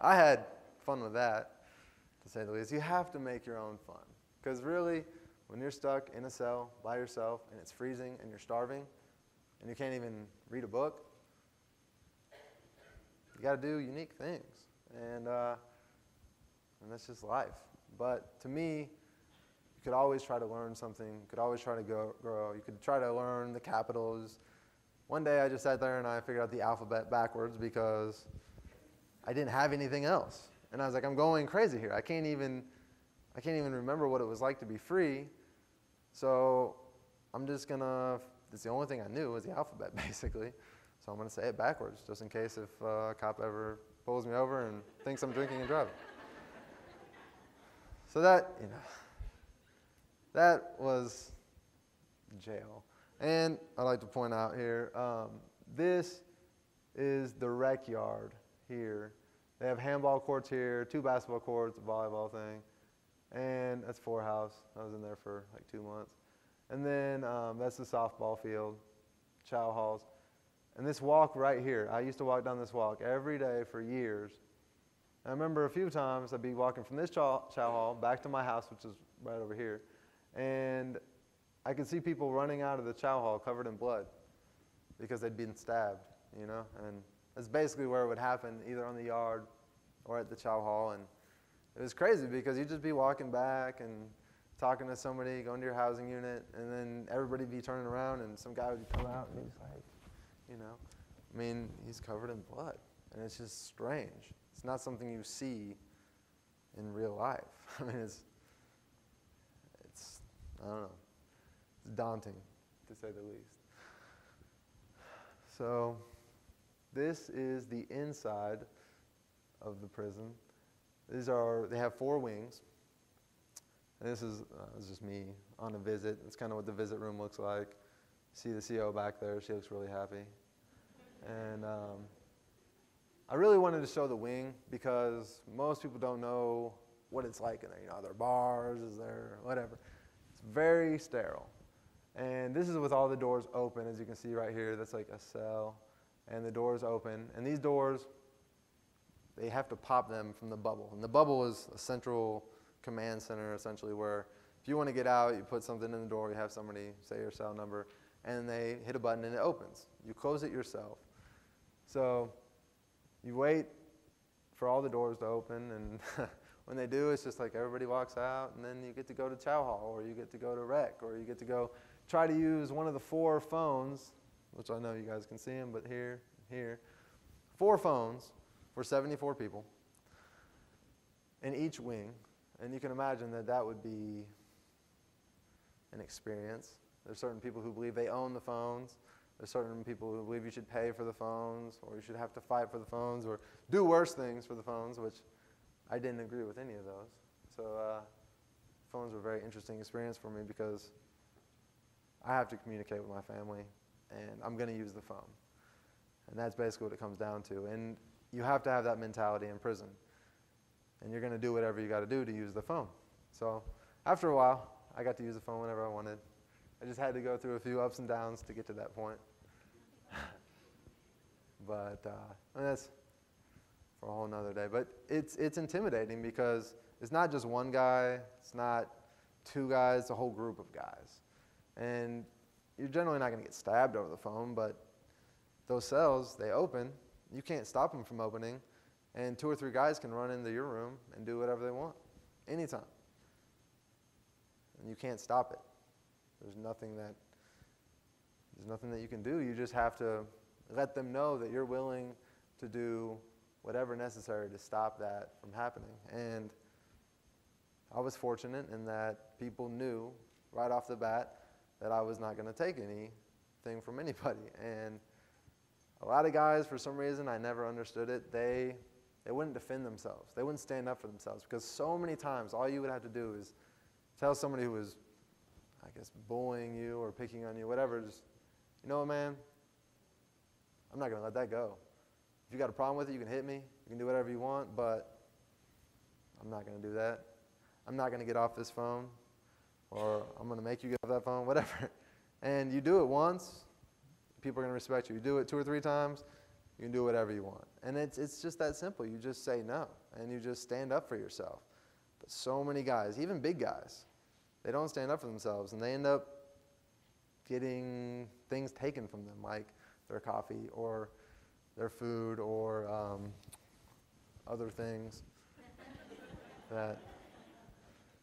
I had fun with that, to say the least. You have to make your own fun. Because really, when you're stuck in a cell by yourself, and it's freezing, and you're starving, and you can't even read a book, you got to do unique things, and that's just life. But to me, you could always try to learn something. You could always try to grow. You could try to learn the capitals. One day I just sat there and I figured out the alphabet backwards because I didn't have anything else, and I was like, I'm going crazy here. I can't even remember what it was like to be free. So I'm just gonna. It's the only thing I knew was the alphabet, basically. So I'm going to say it backwards, just in case if a cop ever pulls me over and thinks I'm drinking and driving. So that was jail. And I'd like to point out here, this is the rec yard here. They have handball courts here, 2 basketball courts, a volleyball thing, and that's 4 house. I was in there for like 2 months. And then that's the softball field, chow halls. And this walk right here, I used to walk down this walk every day for years. I remember a few times I'd be walking from this chow hall back to my house, which is right over here, and I could see people running out of the chow hall covered in blood because they'd been stabbed, and that's basically where it would happen, either on the yard or at the chow hall. And it was crazy because you'd just be walking back and talking to somebody, going to your housing unit, and then everybody would be turning around and some guy would come out and he's like, he's covered in blood, and it's just strange. It's not something you see in real life. It's I don't know, it's daunting, to say the least. So this is the inside of the prison. They have 4 wings. And this is just me on a visit. It's kind of what the visit room looks like. See the CO back there. She looks really happy. And I really wanted to show the wing because most people don't know what it's like in there. Are there bars? Is there whatever? It's very sterile. And this is with all the doors open, as you can see right here. That's like a cell. And the doors open. And these doors, they have to pop them from the bubble. And the bubble is a central command center, essentially, where if you want to get out, you put something in the door, you have somebody say your cell number, and they hit a button and it opens. You close it yourself. So you wait for all the doors to open, and when they do, it's just like everybody walks out, and then you get to go to chow hall, or you get to go to rec, or you get to go try to use one of the 4 phones, which I know you guys can see them, but here, 4 phones for 74 people in each wing. And you can imagine that would be an experience. There's certain people who believe they own the phones. There's certain people who believe you should pay for the phones, or you should have to fight for the phones, or do worse things for the phones, which I didn't agree with any of those. So phones were a very interesting experience for me because I have to communicate with my family, and I'm going to use the phone. And that's basically what it comes down to. And you have to have that mentality in prison. And you're going to do whatever you got to do to use the phone. So after a while, I got to use the phone whenever I wanted. I just had to go through a few ups and downs to get to that point. But that's for a whole nother day. But it's intimidating because it's not just one guy. It's not 2 guys. It's a whole group of guys. And you're generally not going to get stabbed over the phone, but those cells, they open. You can't stop them from opening. And 2 or 3 guys can run into your room and do whatever they want, anytime. And you can't stop it. There's nothing that you can do. You just have to let them know that you're willing to do whatever necessary to stop that from happening. And I was fortunate in that people knew right off the bat that I was not going to take anything from anybody. And a lot of guys, for some reason, I never understood it, they wouldn't defend themselves. They wouldn't stand up for themselves, because so many times all you would have to do is tell somebody who was, I guess, bullying you or picking on you, whatever, just, you know what, man, I'm not going to let that go. If you got a problem with it, you can hit me, you can do whatever you want, but I'm not going to do that. I'm not going to get off this phone, or I'm going to make you get off that phone, whatever. And you do it once, people are going to respect you. You do it 2 or 3 times, you can do whatever you want. And it's just that simple. You just say no, and you just stand up for yourself. But so many guys, even big guys, they don't stand up for themselves, and they end up getting things taken from them, like their coffee or their food or other things.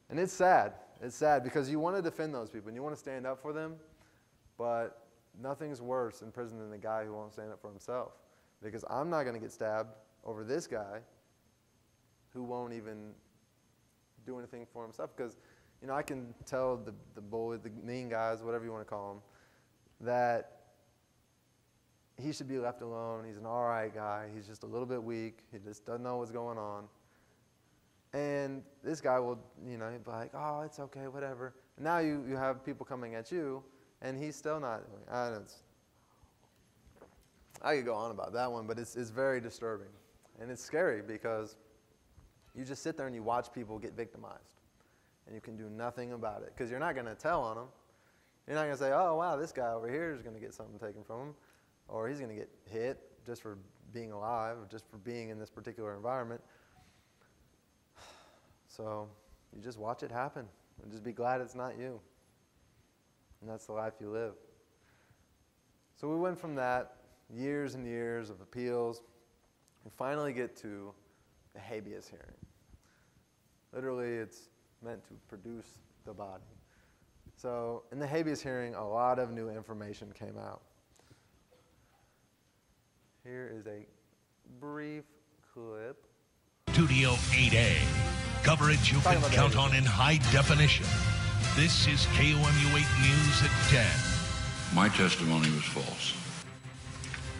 And it's sad. It's sad because you want to defend those people and you want to stand up for them, but nothing's worse in prison than the guy who won't stand up for himself. Because I'm not going to get stabbed over this guy who won't even do anything for himself. Because, you know, I can tell the bully, the mean guys, whatever you want to call them, that he should be left alone. He's an all right guy. He's just a little bit weak. He just doesn't know what's going on. And this guy will, you know, he'll be like, oh, it's okay, whatever. And now you have people coming at you, and he's still not. I could go on about that one, but it's very disturbing. And it's scary because you just sit there and you watch people get victimized. And you can do nothing about it because you're not going to tell on them. You're not going to say, oh, wow, this guy over here is going to get something taken from him. Or he's going to get hit just for being alive or just for being in this particular environment. So you just watch it happen and just be glad it's not you. And that's the life you live. So we went from that, years and years of appeals, and finally get to the habeas hearing. Literally, it's meant to produce the body. So in the habeas hearing, a lot of new information came out. Here is a brief clip. Studio 8A. Coverage you can count on in high definition. This is KOMU 8 News at 10. My testimony was false.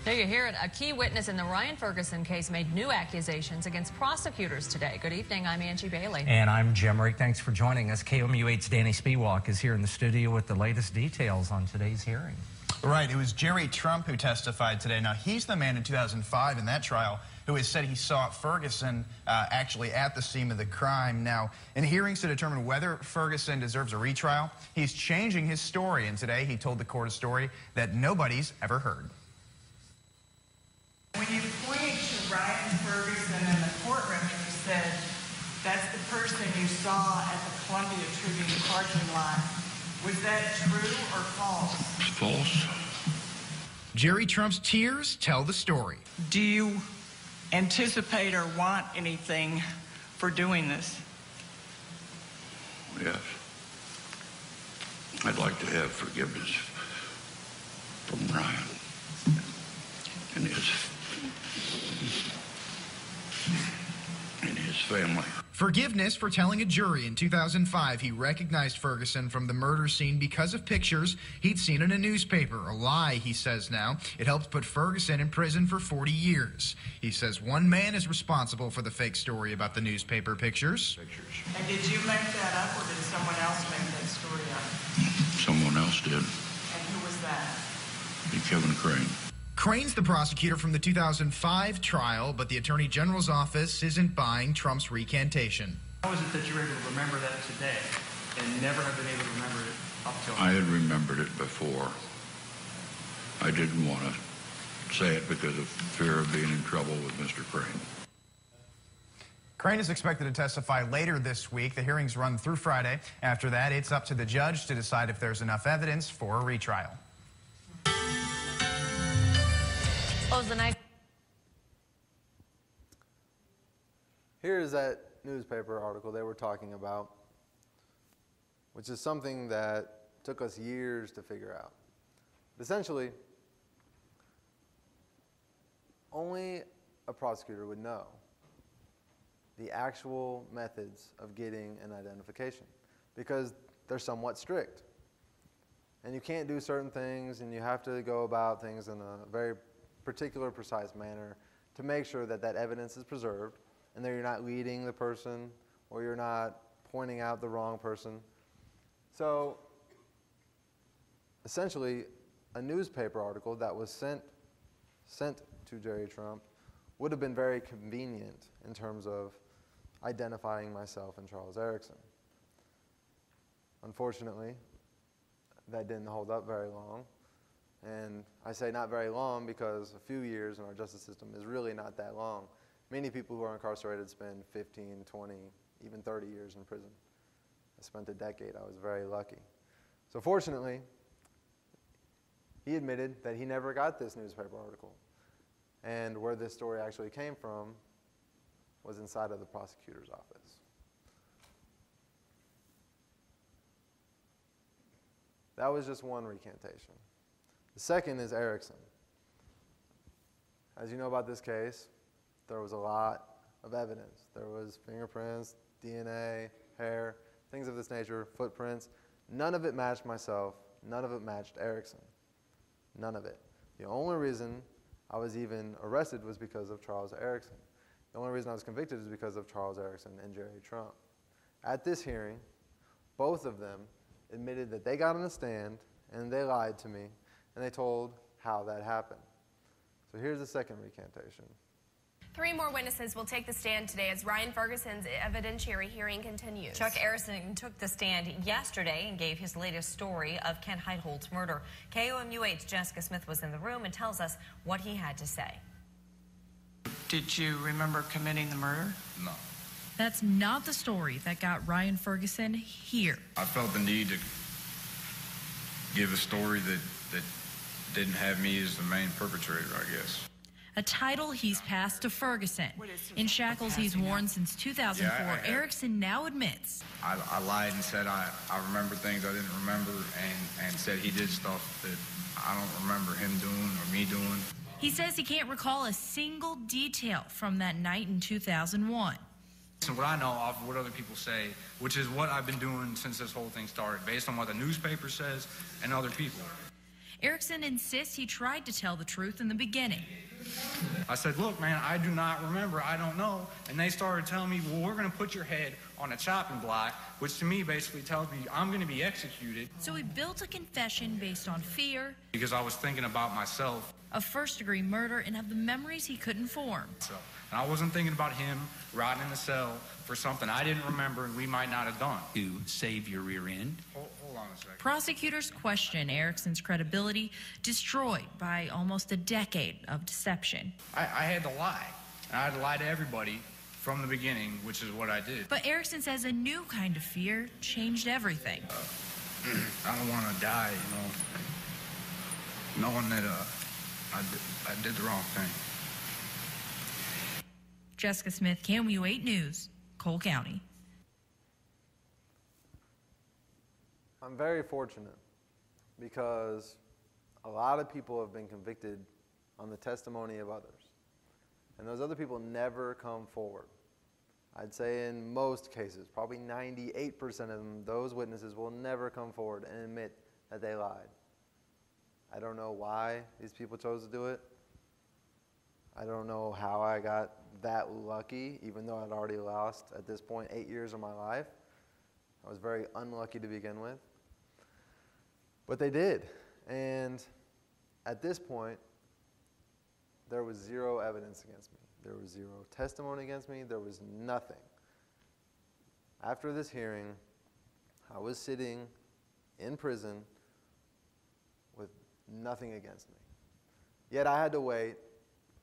There you hear it. A key witness in the Ryan Ferguson case made new accusations against prosecutors today. Good evening. I'm Angie Bailey. And I'm Jim Rick. Thanks for joining us. KOMU 8's Danny Spiewak is here in the studio with the latest details on today's hearing. Right. It was Jerry Trump who testified today. Now, he's the man in 2005 in that trial who has said he saw Ferguson actually at the scene of the crime. Now, in hearings to determine whether Ferguson deserves a retrial, he's changing his story. And today he told the court a story that nobody's ever heard. When you pointed to Ryan Ferguson in the courtroom and you said, that's the person you saw at the Columbia Tribune parking lot, was that true or false? False. Jerry Trump's tears tell the story. Do you anticipate or want anything for doing this? Yes. I'd like to have forgiveness from Ryan and his family. Forgiveness for telling a jury in 2005 he recognized Ferguson from the murder scene because of pictures he'd seen in a newspaper. A lie, he says now. It helped put Ferguson in prison for 40 years. He says one man is responsible for the fake story about the newspaper pictures. And did you make that up, or did someone else make that story up? Someone else did. And who was that? Kevin Crane. Crane's the prosecutor from the 2005 trial, but the Attorney General's office isn't buying Trump's recantation. How is it that you're able to remember that today and never have been able to remember it up till now? I had remembered it before. I didn't want to say it because of fear of being in trouble with Mr. Crane. Crane is expected to testify later this week. The hearings run through Friday. After that, it's up to the judge to decide if there's enough evidence for a retrial. Close the night. Here's that newspaper article they were talking about, which is something that took us years to figure out. Essentially, only a prosecutor would know the actual methods of getting an identification, because they're somewhat strict. And you can't do certain things, and you have to go about things in a very particular, precise manner to make sure that that evidence is preserved and that you're not leading the person or you're not pointing out the wrong person. So essentially, a newspaper article that was sent to Jerry Trump would have been very convenient in terms of identifying myself and Charles Erickson. Unfortunately, that didn't hold up very long. And I say not very long because a few years in our justice system is really not that long. Many people who are incarcerated spend 15, 20, even 30 years in prison. I spent a decade. I was very lucky. So fortunately, he admitted that he never got this newspaper article. And where this story actually came from was inside of the prosecutor's office. That was just one recantation. The second is Erickson. As you know about this case, there was a lot of evidence. There was fingerprints, DNA, hair, things of this nature, footprints. None of it matched myself. None of it matched Erickson. None of it. The only reason I was even arrested was because of Charles Erickson. The only reason I was convicted is because of Charles Erickson and Jerry Trump. At this hearing, both of them admitted that they got on the stand and they lied to me and they told how that happened. So here's the second recantation. 3 more witnesses will take the stand today as Ryan Ferguson's evidentiary hearing continues. Chuck Erickson took the stand yesterday and gave his latest story of Ken Heithold's murder. KOMU8's Jessica Smith was in the room and tells us what he had to say. Did you remember committing the murder? No. That's not the story that got Ryan Ferguson here. I felt the need to give a story that didn't have me as the main perpetrator, I guess. A title he's passed to Ferguson. In shackles he's worn since 2004, Erickson now admits. I lied and said I remember things I didn't remember and said he did stuff that I don't remember him doing or me doing. He says he can't recall a single detail from that night in 2001. So what I know of what other people say, which is what I've been doing since this whole thing started, based on what the newspaper says and other people. Erickson insists he tried to tell the truth in the beginning. I said, look, man, I do not remember. I don't know. And they started telling me, well, we're going to put your head on a chopping block, which to me basically tells me I'm going to be executed. So he built a confession based on fear. Because I was thinking about myself. Of first-degree murder and of the memories he couldn't form. And I wasn't thinking about him rotting in the cell for something I didn't remember and we might not have done. To save your rear end. Hold on a second. Prosecutors question Erickson's credibility, destroyed by almost a decade of deception. I had to lie. And I had to lie to everybody from the beginning, which is what I did. But Erickson says a new kind of fear changed everything. I don't want to die, knowing that I did the wrong thing. Jessica Smith, KOMU8 News, Cole County. I'm very fortunate because a lot of people have been convicted on the testimony of others. And those other people never come forward. I'd say in most cases, probably 98% of them, those witnesses will never come forward and admit that they lied. I don't know why these people chose to do it. I don't know how I got that lucky, even though I'd already lost, at this point, 8 years of my life. I was very unlucky to begin with. But they did. And at this point, there was zero evidence against me. There was zero testimony against me. There was nothing. After this hearing, I was sitting in prison with nothing against me. Yet I had to wait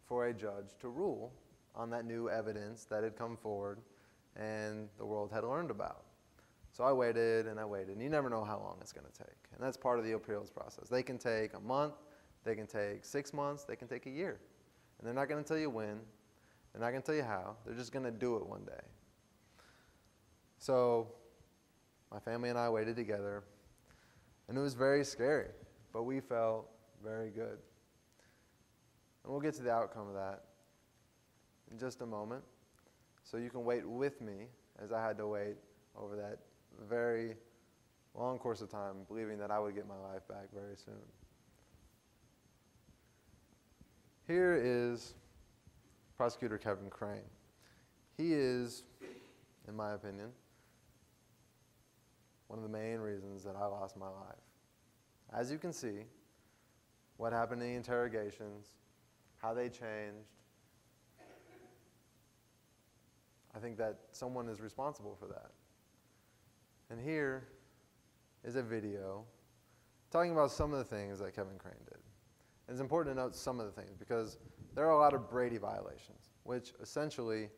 for a judge to rule on that new evidence that had come forward and the world had learned about. So I waited and I waited, and you never know how long it's going to take. And that's part of the appeals process. They can take a month, they can take 6 months, they can take a year. And they're not going to tell you when, they're not going to tell you how, they're just going to do it one day. So my family and I waited together, and it was very scary, but we felt very good. And we'll get to the outcome of that in just a moment. So you can wait with me as I had to wait over that very long course of time, believing that I would get my life back very soon. Here is Prosecutor Kevin Crane. He is, in my opinion, one of the main reasons that I lost my life. As you can see, what happened in the interrogations, how they changed, I think that someone is responsible for that. And here is a video talking about some of the things that Kevin Crane did. And it's important to note some of the things because there are a lot of Brady violations, which essentially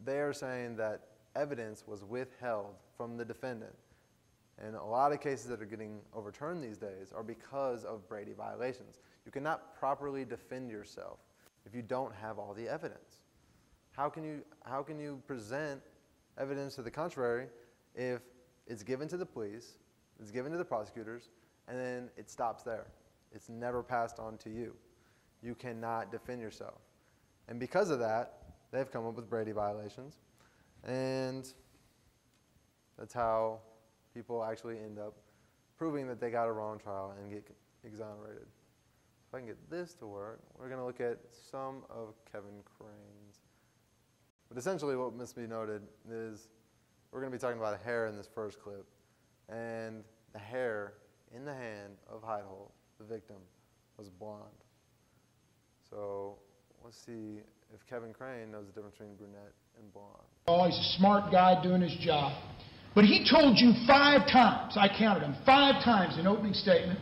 they are saying that evidence was withheld from the defendant. And a lot of cases that are getting overturned these days are because of Brady violations. You cannot properly defend yourself if you don't have all the evidence. How can you present evidence to the contrary if it's given to the police, it's given to the prosecutors, and then it stops there? It's never passed on to you. You cannot defend yourself. And because of that, they've come up with Brady violations. And that's how people actually end up proving that they got a wrong trial and get exonerated. If I can get this to work, we're going to look at some of Kevin Crane's. But essentially what must be noted is we're going to be talking about a hair in this first clip. And the hair in the hand of Heitholt, the victim, was blonde. So let's see if Kevin Crane knows the difference between brunette and blonde. Oh, he's a smart guy doing his job. But he told you 5 times, I counted him, 5 times in opening statement,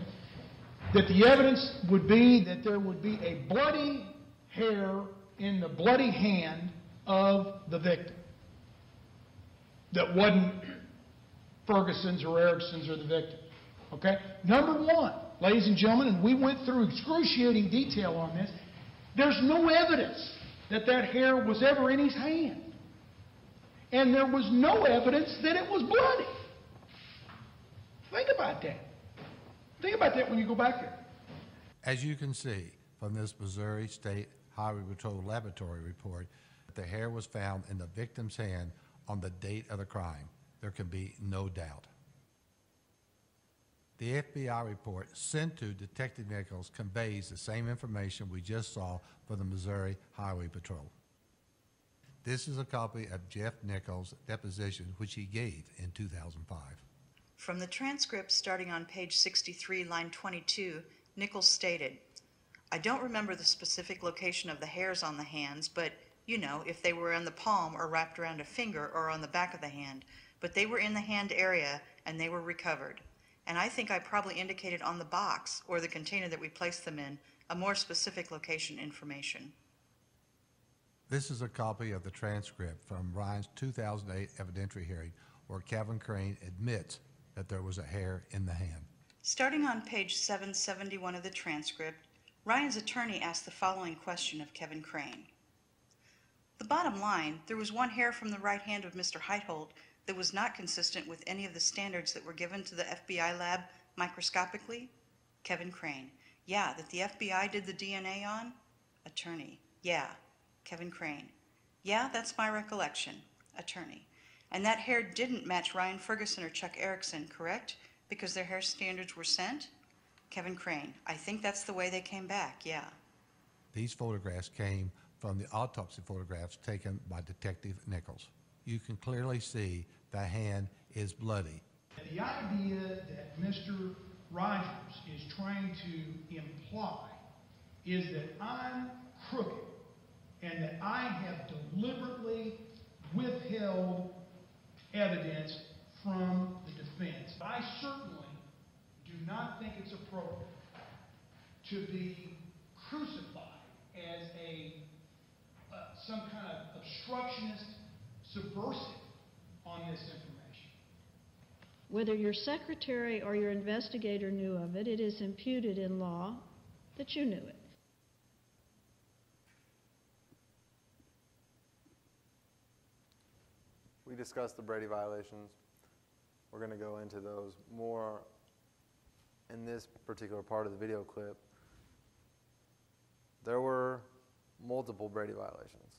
that the evidence would be that there would be a bloody hair in the bloody hand of the victim that wasn't Ferguson's or Erickson's or the victim. Okay? Number 1, ladies and gentlemen, and we went through excruciating detail on this, there's no evidence that that hair was ever in his hand. And there was no evidence that it was bloody. Think about that. Think about that when you go back there. As you can see from this Missouri State Highway Patrol laboratory report, the hair was found in the victim's hand on the date of the crime. There can be no doubt. The FBI report sent to Detective Nichols conveys the same information we just saw for the Missouri Highway Patrol. This is a copy of Jeff Nichols' deposition, which he gave in 2005. From the transcript starting on page 63, line 22, Nichols stated, "I don't remember the specific location of the hairs on the hands, but, you know, if they were on the palm or wrapped around a finger or on the back of the hand, but they were in the hand area and they were recovered. And I think I probably indicated on the box or the container that we placed them in a more specific location information." This is a copy of the transcript from Ryan's 2008 evidentiary hearing where Kevin Crane admits that there was a hair in the hand. Starting on page 771 of the transcript, Ryan's attorney asked the following question of Kevin Crane. "The bottom line, there was one hair from the right hand of Mr. Heitholt that was not consistent with any of the standards that were given to the FBI lab microscopically?" Kevin Crane: "Yeah, that the FBI did the DNA on?" Attorney: "Yeah." Kevin Crane: "Yeah, that's my recollection." Attorney: "And that hair didn't match Ryan Ferguson or Chuck Erickson, correct? Because their hair standards were sent?" Kevin Crane: "I think that's the way they came back, yeah." These photographs came from the autopsy photographs taken by Detective Nichols. You can clearly see the hand is bloody. The idea that Mr. Rogers is trying to imply is that I'm crooked and that I have deliberately withheld evidence from the defense. I certainly do not think it's appropriate to be crucified as some kind of obstructionist subversive on this information. Whether your secretary or your investigator knew of it, it is imputed in law that you knew it. We discussed the Brady violations. We're going to go into those more in this particular part of the video clip. there were multiple Brady violations.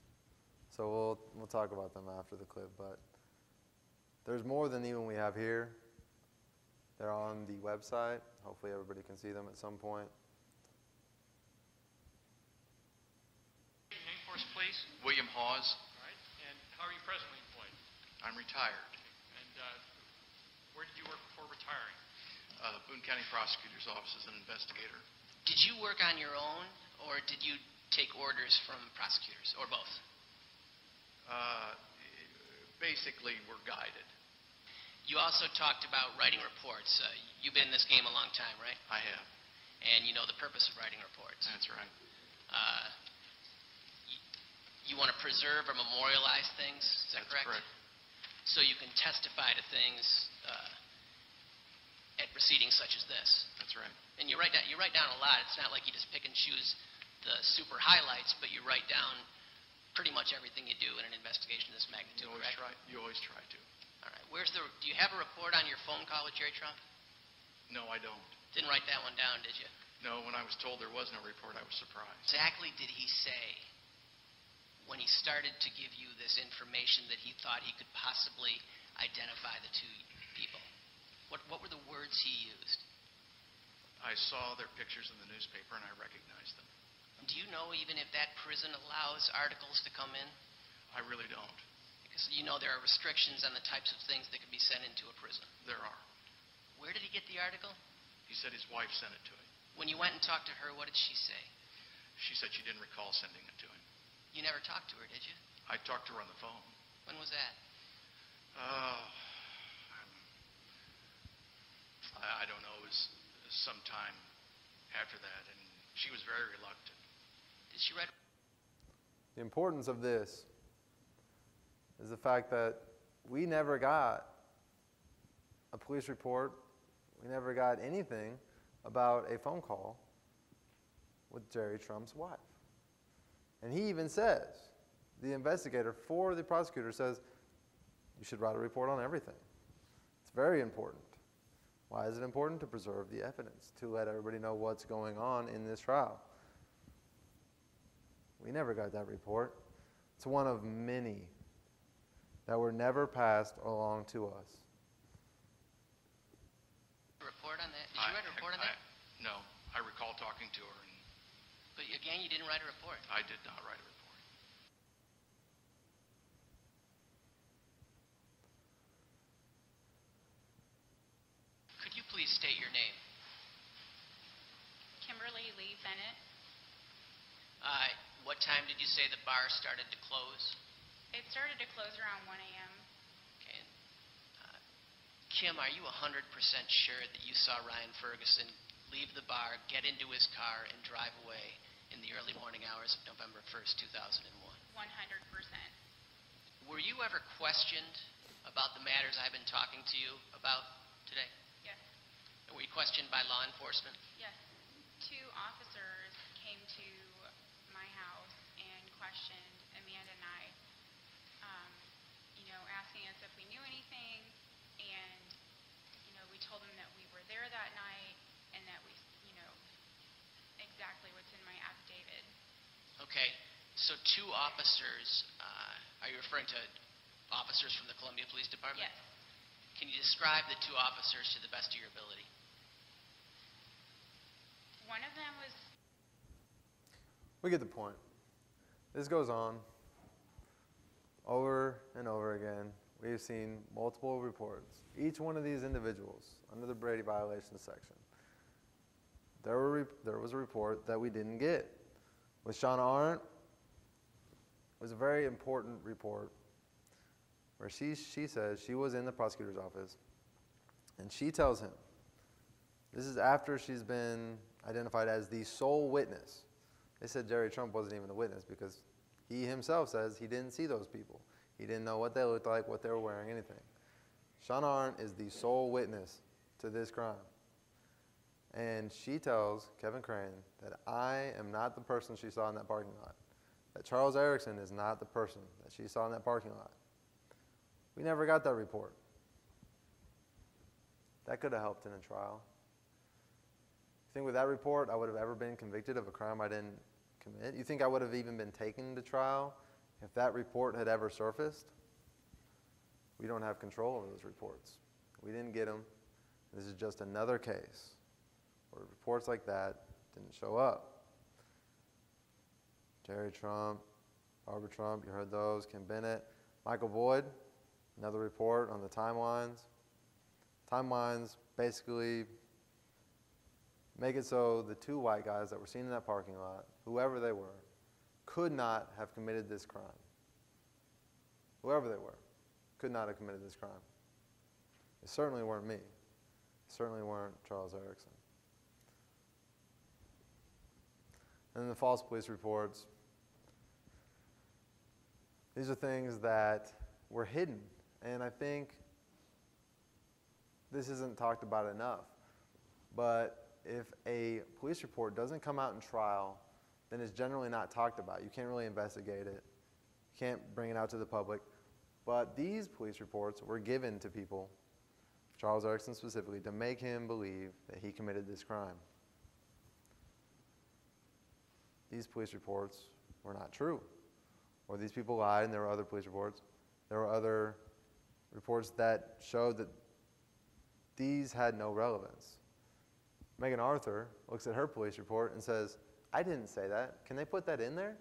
So we'll talk about them after the clip, but there's more than even we have here. They're on the website. Hopefully everybody can see them at some point. Name for us, please. William Hawes. All right. And how are you presently employed? I'm retired. And where did you work before retiring? Boone County Prosecutor's Office as an investigator. Did you work on your own, or did you take orders from prosecutors, or both? Basically, we're guided. You also talked about writing reports. You've been in this game a long time, right? I have. And you know the purpose of writing reports. That's right. You want to preserve or memorialize things, is that correct? That's correct. So you can testify to things at proceedings such as this. That's right. And you write down a lot. It's not like you just pick and choose the super highlights, but you write down pretty much everything you do in an investigation of this magnitude, correct? You always try to. All right. Do you have a report on your phone call with Jerry Trump? No, I don't. Didn't write that one down, did you? No, when I was told there was no report, I was surprised. Exactly did he say when he started to give you this information that he thought he could possibly identify the two people? What were the words he used? I saw their pictures in the newspaper and I recognized them. Do you know even if that prison allows articles to come in? I really don't. Because you know there are restrictions on the types of things that can be sent into a prison. There are. Where did he get the article? He said his wife sent it to him. When you went and talked to her, what did she say? She said she didn't recall sending it to him. You never talked to her, did you? I talked to her on the phone. When was that? I don't know. It was sometime after that, and she was very reluctant. Did she write? The importance of this is the fact that we never got a police report. We never got anything about a phone call with Jerry Trump's wife. And he even says, the investigator for the prosecutor says, you should write a report on everything. It's very important. Why is it important? To preserve the evidence, to let everybody know what's going on in this trial. We never got that report. It's one of many that were never passed along to us. Report on that? Did you write a report on that? No. I recall talking to her. But again, you didn't write a report. I did not write a report. Could you please state your name? Kimberly Lee Bennett. What time did you say the bar started to close? It started to close around 1 a.m. Okay. Kim, are you 100% sure that you saw Ryan Ferguson leave the bar, get into his car, and drive away in the early morning hours of November 1st, 2001? 100%. Were you ever questioned about the matters I've been talking to you about today? Yes. And were you questioned by law enforcement? Yes. 2 officers came to my house and questioned Amanda and I, asking us if we knew anything, and, we told them that we were there that night and that we, exactly what's in my affidavit. Okay. So 2 officers, are you referring to officers from the Columbia Police Department? Yes. Can you describe the 2 officers to the best of your ability? One of them was... We get the point. This goes on over and over again. We've seen multiple reports. Each one of these individuals, under the Brady violations section, there was a report that we didn't get. With Shauna Arendt, it was a very important report where she says she was in the prosecutor's office, and she tells him, this is after she's been identified as the sole witness. They said Jerry Trump wasn't even the witness because he himself says he didn't see those people. He didn't know what they looked like, what they were wearing, anything. Shauna Arendt is the sole witness to this crime. And she tells Kevin Crane that I am not the person she saw in that parking lot. That Charles Erickson is not the person that she saw in that parking lot. We never got that report. That could have helped in a trial. You think with that report I would have ever been convicted of a crime I didn't commit? You think I would have even been taken to trial if that report had ever surfaced? We don't have control over those reports. We didn't get them. This is just another case where reports like that didn't show up. Jerry Trump, Barbara Trump, you heard those, Kim Bennett. Michael Boyd, another report on the timelines. Timelines basically make it so the two white guys that were seen in that parking lot, whoever they were, could not have committed this crime. Whoever they were, could not have committed this crime. It certainly weren't me. It certainly weren't Charles Erickson. And then the false police reports. These are things that were hidden. And I think this isn't talked about enough. But if a police report doesn't come out in trial, then it's generally not talked about. You can't really investigate it. You can't bring it out to the public. But these police reports were given to people, Charles Erickson specifically, to make him believe that he committed this crime. These police reports were not true. Or these people lied and there were other police reports. There were other reports that showed that these had no relevance. Megan Arthur looks at her police report and says, I didn't say that. Can they put that in there?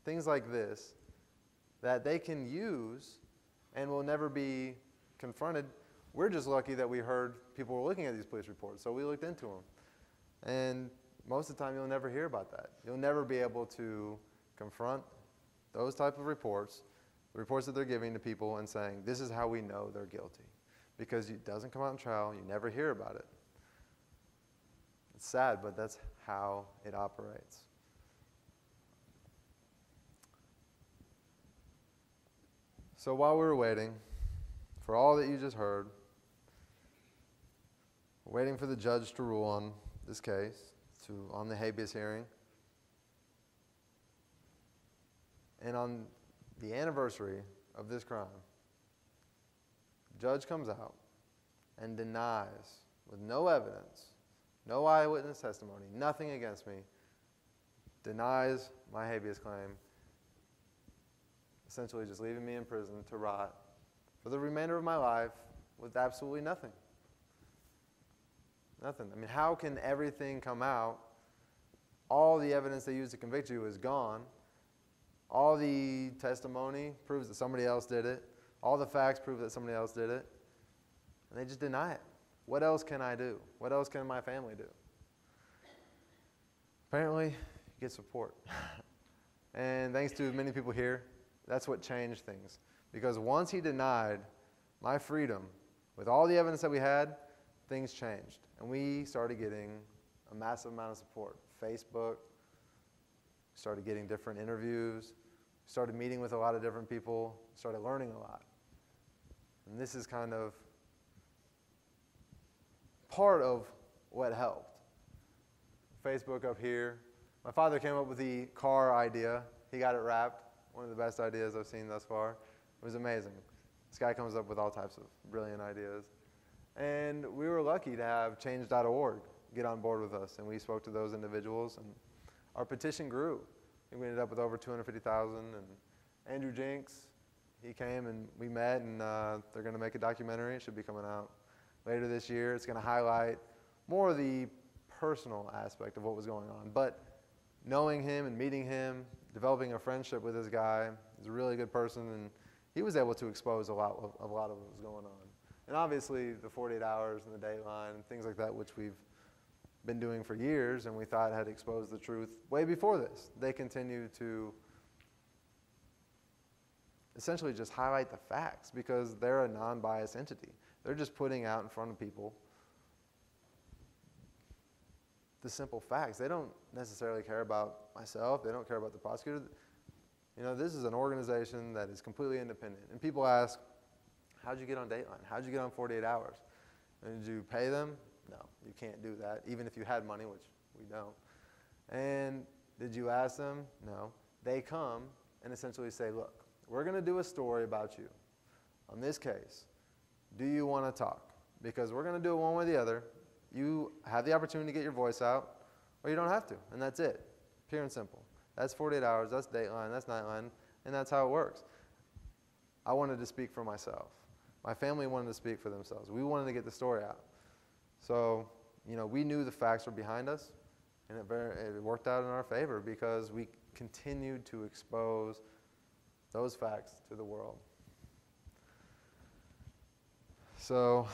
Things like this that they can use and will never be confronted. We're just lucky that we heard people were looking at these police reports, so we looked into them. And most of the time, you'll never hear about that. You'll never be able to confront those type of reports, the reports that they're giving to people and saying, this is how we know they're guilty. Because it doesn't come out in trial, you never hear about it. It's sad, but that's how it operates. So while we were waiting for all that you just heard, we're waiting for the judge to rule on this case, on the habeas hearing. And on the anniversary of this crime, the judge comes out and denies, with no evidence, no eyewitness testimony, nothing against me, denies my habeas claim, essentially just leaving me in prison to rot for the remainder of my life with absolutely nothing. Nothing. I mean, how can everything come out? All the evidence they used to convict you is gone. All the testimony proves that somebody else did it. All the facts prove that somebody else did it. And they just deny it. What else can I do? What else can my family do? Apparently, you get support. And thanks to many people here, that's what changed things. Because once he denied my freedom, with all the evidence that we had, things changed. And we started getting a massive amount of support. Facebook, started getting different interviews, started meeting with a lot of different people, started learning a lot. And this is kind of part of what helped. Facebook up here. My father came up with the car idea. He got it wrapped. One of the best ideas I've seen thus far. It was amazing. This guy comes up with all types of brilliant ideas. And we were lucky to have change.org get on board with us. And we spoke to those individuals, and our petition grew. I think we ended up with over 250,000. And Andrew Jenks, he came and we met, and they're going to make a documentary. It should be coming out later this year. It's going to highlight more of the personal aspect of what was going on. But knowing him and meeting him, developing a friendship with this guy, he's a really good person, and he was able to expose a lot of what was going on. And obviously, the 48 hours and the Dateline and things like that, which we've been doing for years and we thought had exposed the truth way before this, they continue to essentially just highlight the facts because they're a non-biased entity. They're just putting out in front of people the simple facts. They don't necessarily care about myself. They don't care about the prosecutor. You know, this is an organization that is completely independent. And people ask, how'd you get on Dateline? How'd you get on 48 Hours? And did you pay them? No, you can't do that, even if you had money, which we don't. And did you ask them? No. They come and essentially say, look, we're going to do a story about you on this case. Do you want to talk? Because we're going to do it one way or the other. You have the opportunity to get your voice out, or you don't have to, and that's it, pure and simple. That's 48 hours, that's Dateline, that's Nightline, and that's how it works. I wanted to speak for myself. My family wanted to speak for themselves. We wanted to get the story out. So, you know, we knew the facts were behind us, and it worked out in our favor because we continued to expose those facts to the world. So,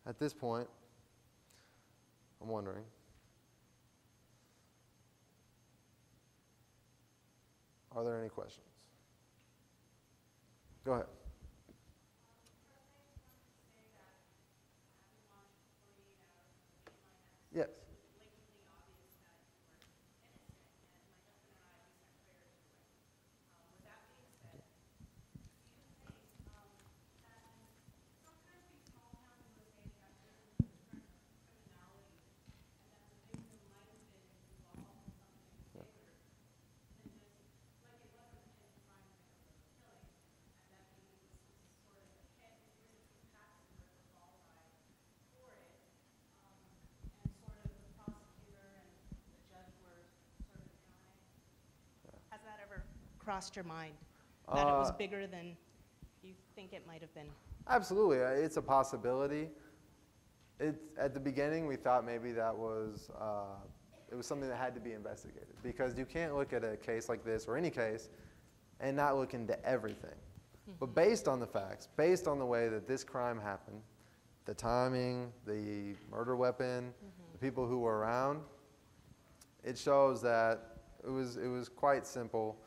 at this point, I'm wondering, are there any questions? Go ahead. Yes. Crossed your mind that it was bigger than you think it might have been? Absolutely, it's a possibility. At the beginning, we thought maybe that was it was something that had to be investigated because you can't look at a case like this or any case and not look into everything. But based on the facts, based on the way that this crime happened, the timing, the murder weapon, the people who were around, it shows that it was quite simple.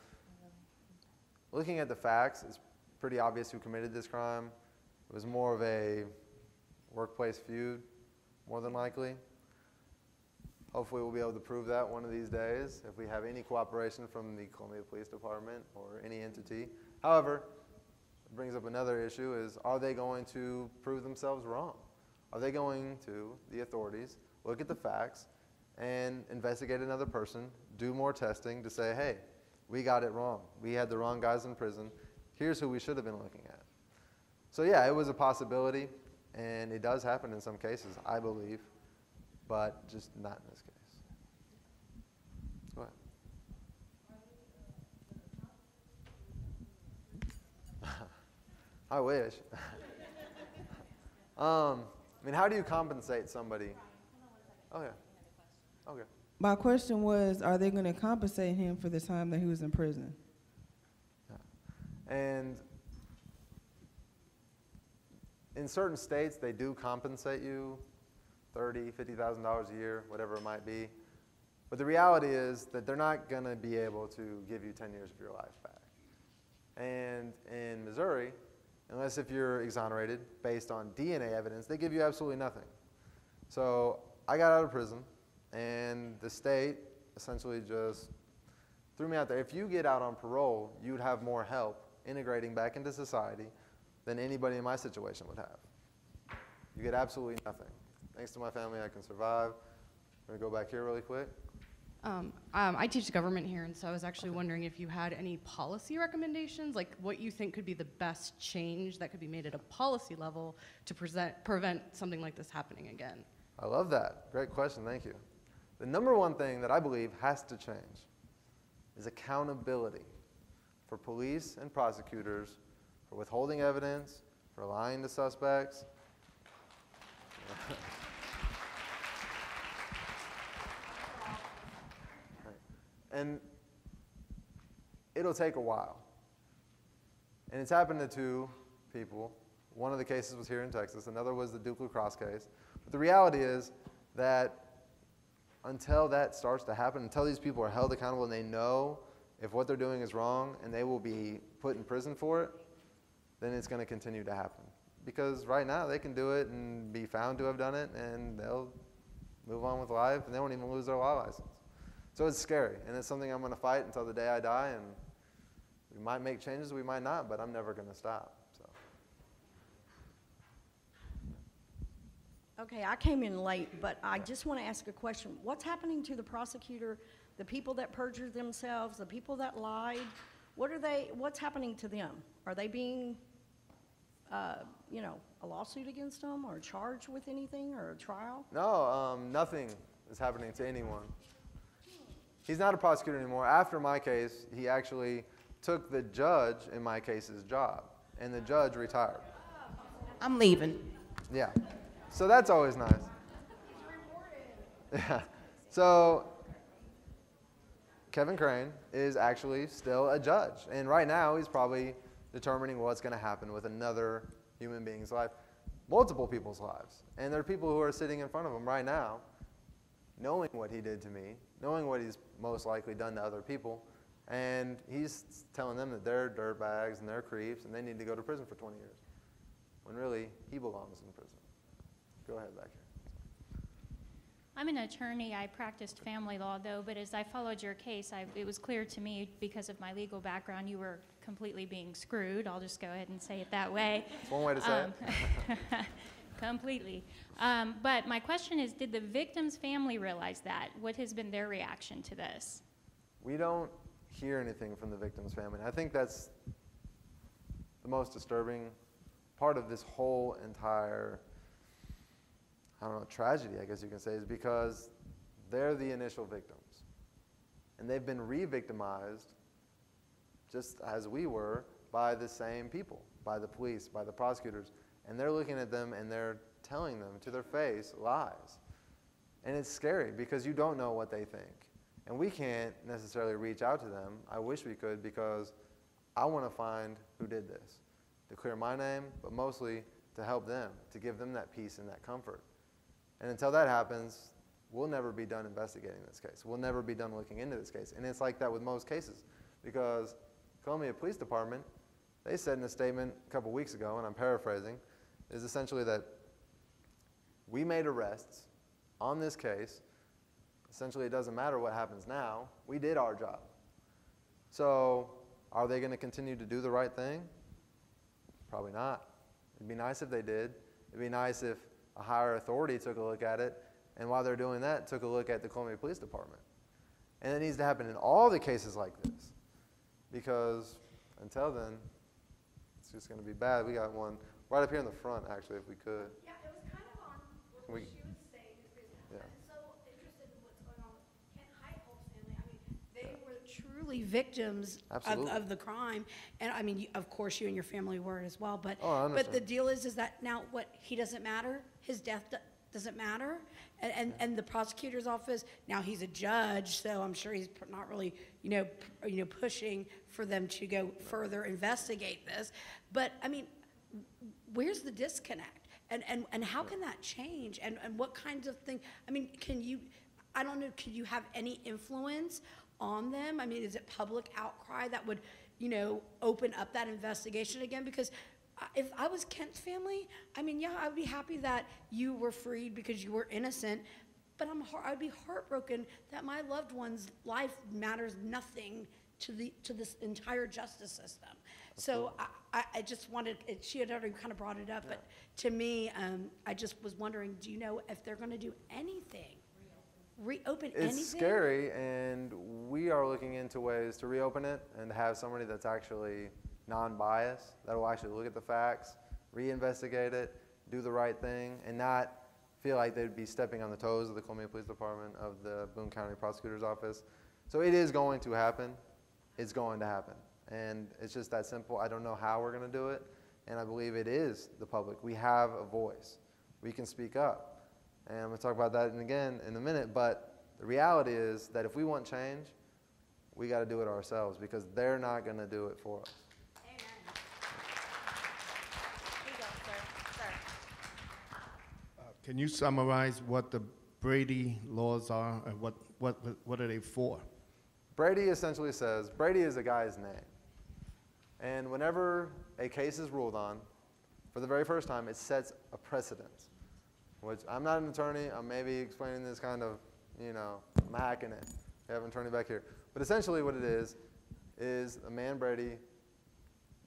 Looking at the facts, it's pretty obvious who committed this crime. It was more of a workplace feud, more than likely. Hopefully we'll be able to prove that one of these days if we have any cooperation from the Columbia Police Department or any entity. However, it brings up another issue is, are they going to prove themselves wrong? Are they going to, the authorities, look at the facts and investigate another person, do more testing to say, hey, we got it wrong. We had the wrong guys in prison. Here's who we should have been looking at. So yeah, it was a possibility, and it does happen in some cases, I believe, but just not in this case. Go ahead. I wish. I mean, how do you compensate somebody? Oh, yeah. Okay. My question was, are they going to compensate him for the time that he was in prison? Yeah. And in certain states, they do compensate you $30,000, $50,000 a year, whatever it might be. But the reality is that they're not going to be able to give you 10 years of your life back. And in Missouri, unless if you're exonerated based on DNA evidence, they give you absolutely nothing. So I got out of prison, and the state essentially just threw me out there. If you get out on parole, you'd have more help integrating back into society than anybody in my situation would have. You get absolutely nothing. Thanks to my family, I can survive. I'm going to go back here really quick. I teach government here, and so I was actually wondering if you had any policy recommendations, like what you think could be the best change that could be made at a policy level to prevent something like this happening again. I love that. Great question. Thank you. The number one thing that I believe has to change is accountability for police and prosecutors for withholding evidence, for lying to suspects. And it'll take a while. And it's happened to two people. One of the cases was here in Texas. Another was the Duke Lacrosse case. But the reality is that until that starts to happen, until these people are held accountable and they know if what they're doing is wrong and they will be put in prison for it, then it's going to continue to happen. Because right now they can do it and be found to have done it, and they'll move on with life, and they won't even lose their law license. So it's scary, and it's something I'm going to fight until the day I die, and we might make changes, we might not, but I'm never going to stop. So. Okay, I came in late, but I just want to ask a question. What's happening to the prosecutor, the people that perjured themselves, the people that lied? What's happening to them? Are they being, a lawsuit against them or charged with anything or a trial? No, nothing is happening to anyone. He's not a prosecutor anymore. After my case, he actually took the judge in my case's job, and the judge retired. I'm leaving. Yeah. So that's always nice. Yeah. So Kevin Crane is actually still a judge. And right now, he's probably determining what's going to happen with another human being's life, multiple people's lives. And there are people who are sitting in front of him right now, knowing what he did to me, knowing what he's most likely done to other people, and he's telling them that they're dirtbags and they're creeps and they need to go to prison for 20 years, when really he belongs in prison. Go ahead back here. I'm an attorney. I practiced family law, though, but as I followed your case, it was clear to me, because of my legal background, you were completely being screwed. I'll just go ahead and say it that way. That's one way to say it. Completely. But my question is, did the victim's family realize that? What has been their reaction to this? We don't hear anything from the victim's family. I think that's the most disturbing part of this whole entire, I don't know, tragedy, I guess you can say, is because they're the initial victims. And they've been re-victimized, just as we were, by the same people, by the police, by the prosecutors. And they're looking at them and they're telling them to their face lies. And it's scary because you don't know what they think. And we can't necessarily reach out to them. I wish we could, because I want to find who did this, to clear my name, but mostly to help them, to give them that peace and that comfort. And until that happens, we'll never be done investigating this case. We'll never be done looking into this case. And it's like that with most cases, because Columbia Police Department, they said in a statement a couple weeks ago, and I'm paraphrasing, is essentially that we made arrests on this case. Essentially, it doesn't matter what happens now. We did our job. So are they going to continue to do the right thing? Probably not. It'd be nice if they did. It'd be nice if a higher authority took a look at it, and while they're doing that, took a look at the Columbia Police Department. And it needs to happen in all the cases like this, because until then, it's just going to be bad. We got one right up here in the front, actually, if we could. Yeah, it was kind of on what she was saying, because I'm so interested in what's going on with Ken Heithold's family. I mean, they were truly victims of the crime, and I mean, of course, you and your family were as well. But but the deal is that now what, he doesn't matter. His death doesn't matter, and the prosecutor's office, now he's a judge, so I'm sure he's not really pushing for them to go further investigate this. But I mean, where's the disconnect, and how can that change, and what kinds of things? I mean, can you have any influence on them? I mean, is it public outcry that would open up that investigation again? Because if I was Kent's family, I mean, yeah, I would be happy that you were freed because you were innocent, but I'd be heartbroken that my loved one's life matters nothing to this entire justice system. So I just wanted, she had already kind of brought it up, but to me, I just was wondering, do you know if they're going to do anything? Reopen anything? It's scary, and we are looking into ways to reopen it and have somebody that's actually non-biased, that will actually look at the facts, reinvestigate it, do the right thing, and not feel like they'd be stepping on the toes of the Columbia Police Department, of the Boone County Prosecutor's Office. So it is going to happen. It's going to happen. And it's just that simple. I don't know how we're going to do it, and I believe it is the public. We have a voice. We can speak up. And I'm going to talk about that again in a minute, but the reality is that if we want change, we got to do it ourselves, because they're not going to do it for us. Can you summarize what the Brady laws are, and what are they for? Brady essentially says, Brady is a guy's name. And whenever a case is ruled on, for the very first time, it sets a precedent. Which, I'm not an attorney, I'm maybe explaining this kind of, I'm hacking it. I have an attorney back here. But essentially what it is a man Brady,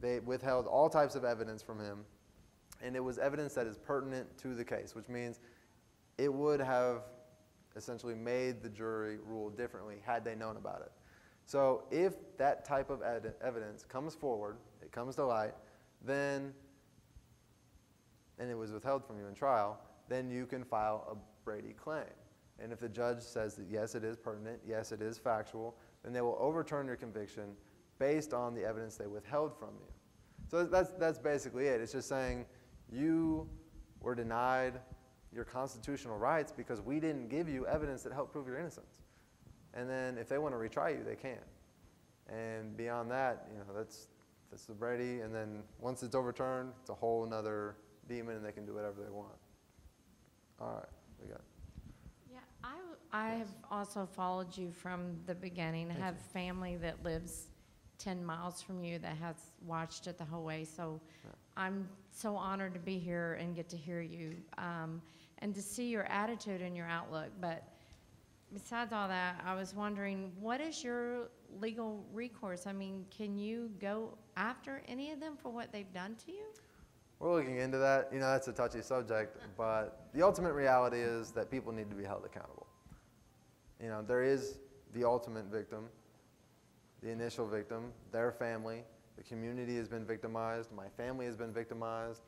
they withheld all types of evidence from him, and it was evidence that is pertinent to the case, which means it would have essentially made the jury rule differently had they known about it. So if that type of evidence comes forward, it comes to light, then, and it was withheld from you in trial, then you can file a Brady claim. And if the judge says that yes, it is pertinent, yes, it is factual, then they will overturn your conviction based on the evidence they withheld from you. So that's basically it. It's just saying you were denied your constitutional rights because we didn't give you evidence that helped prove your innocence. And then if they want to retry you, they can. And beyond that, that's the Brady. And then once it's overturned, it's a whole nother demon, and they can do whatever they want. All right, we got. Yeah, I have also followed you from the beginning. I have family that lives 10 miles from you that has watched it the whole way. So I'm so honored to be here and get to hear you and to see your attitude and your outlook. But besides all that, I was wondering, what is your legal recourse? I mean, can you go after any of them for what they've done to you? We're looking into that. That's a touchy subject, but the ultimate reality is that people need to be held accountable. There is the ultimate victim, the initial victim, their family. The community has been victimized. My family has been victimized.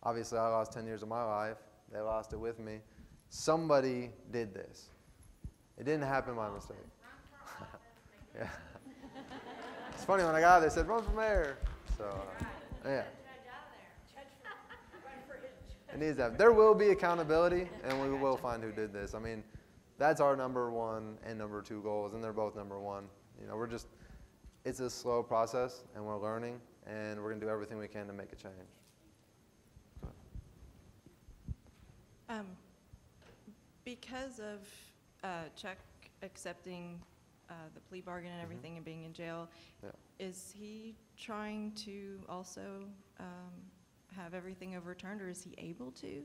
Obviously, I lost 10 years of my life. They lost it with me. Somebody did this. It didn't happen by mistake. Yeah. It's funny, when I got out, they said, run for mayor. So, yeah. It needs to happen. There will be accountability, and we will find who did this. I mean, that's our number one and number two goals, and they're both number one. It's a slow process, and we're learning, and we're going to do everything we can to make a change. Because of Chuck accepting the plea bargain and everything and being in jail, is he trying to also have everything overturned, or is he able to?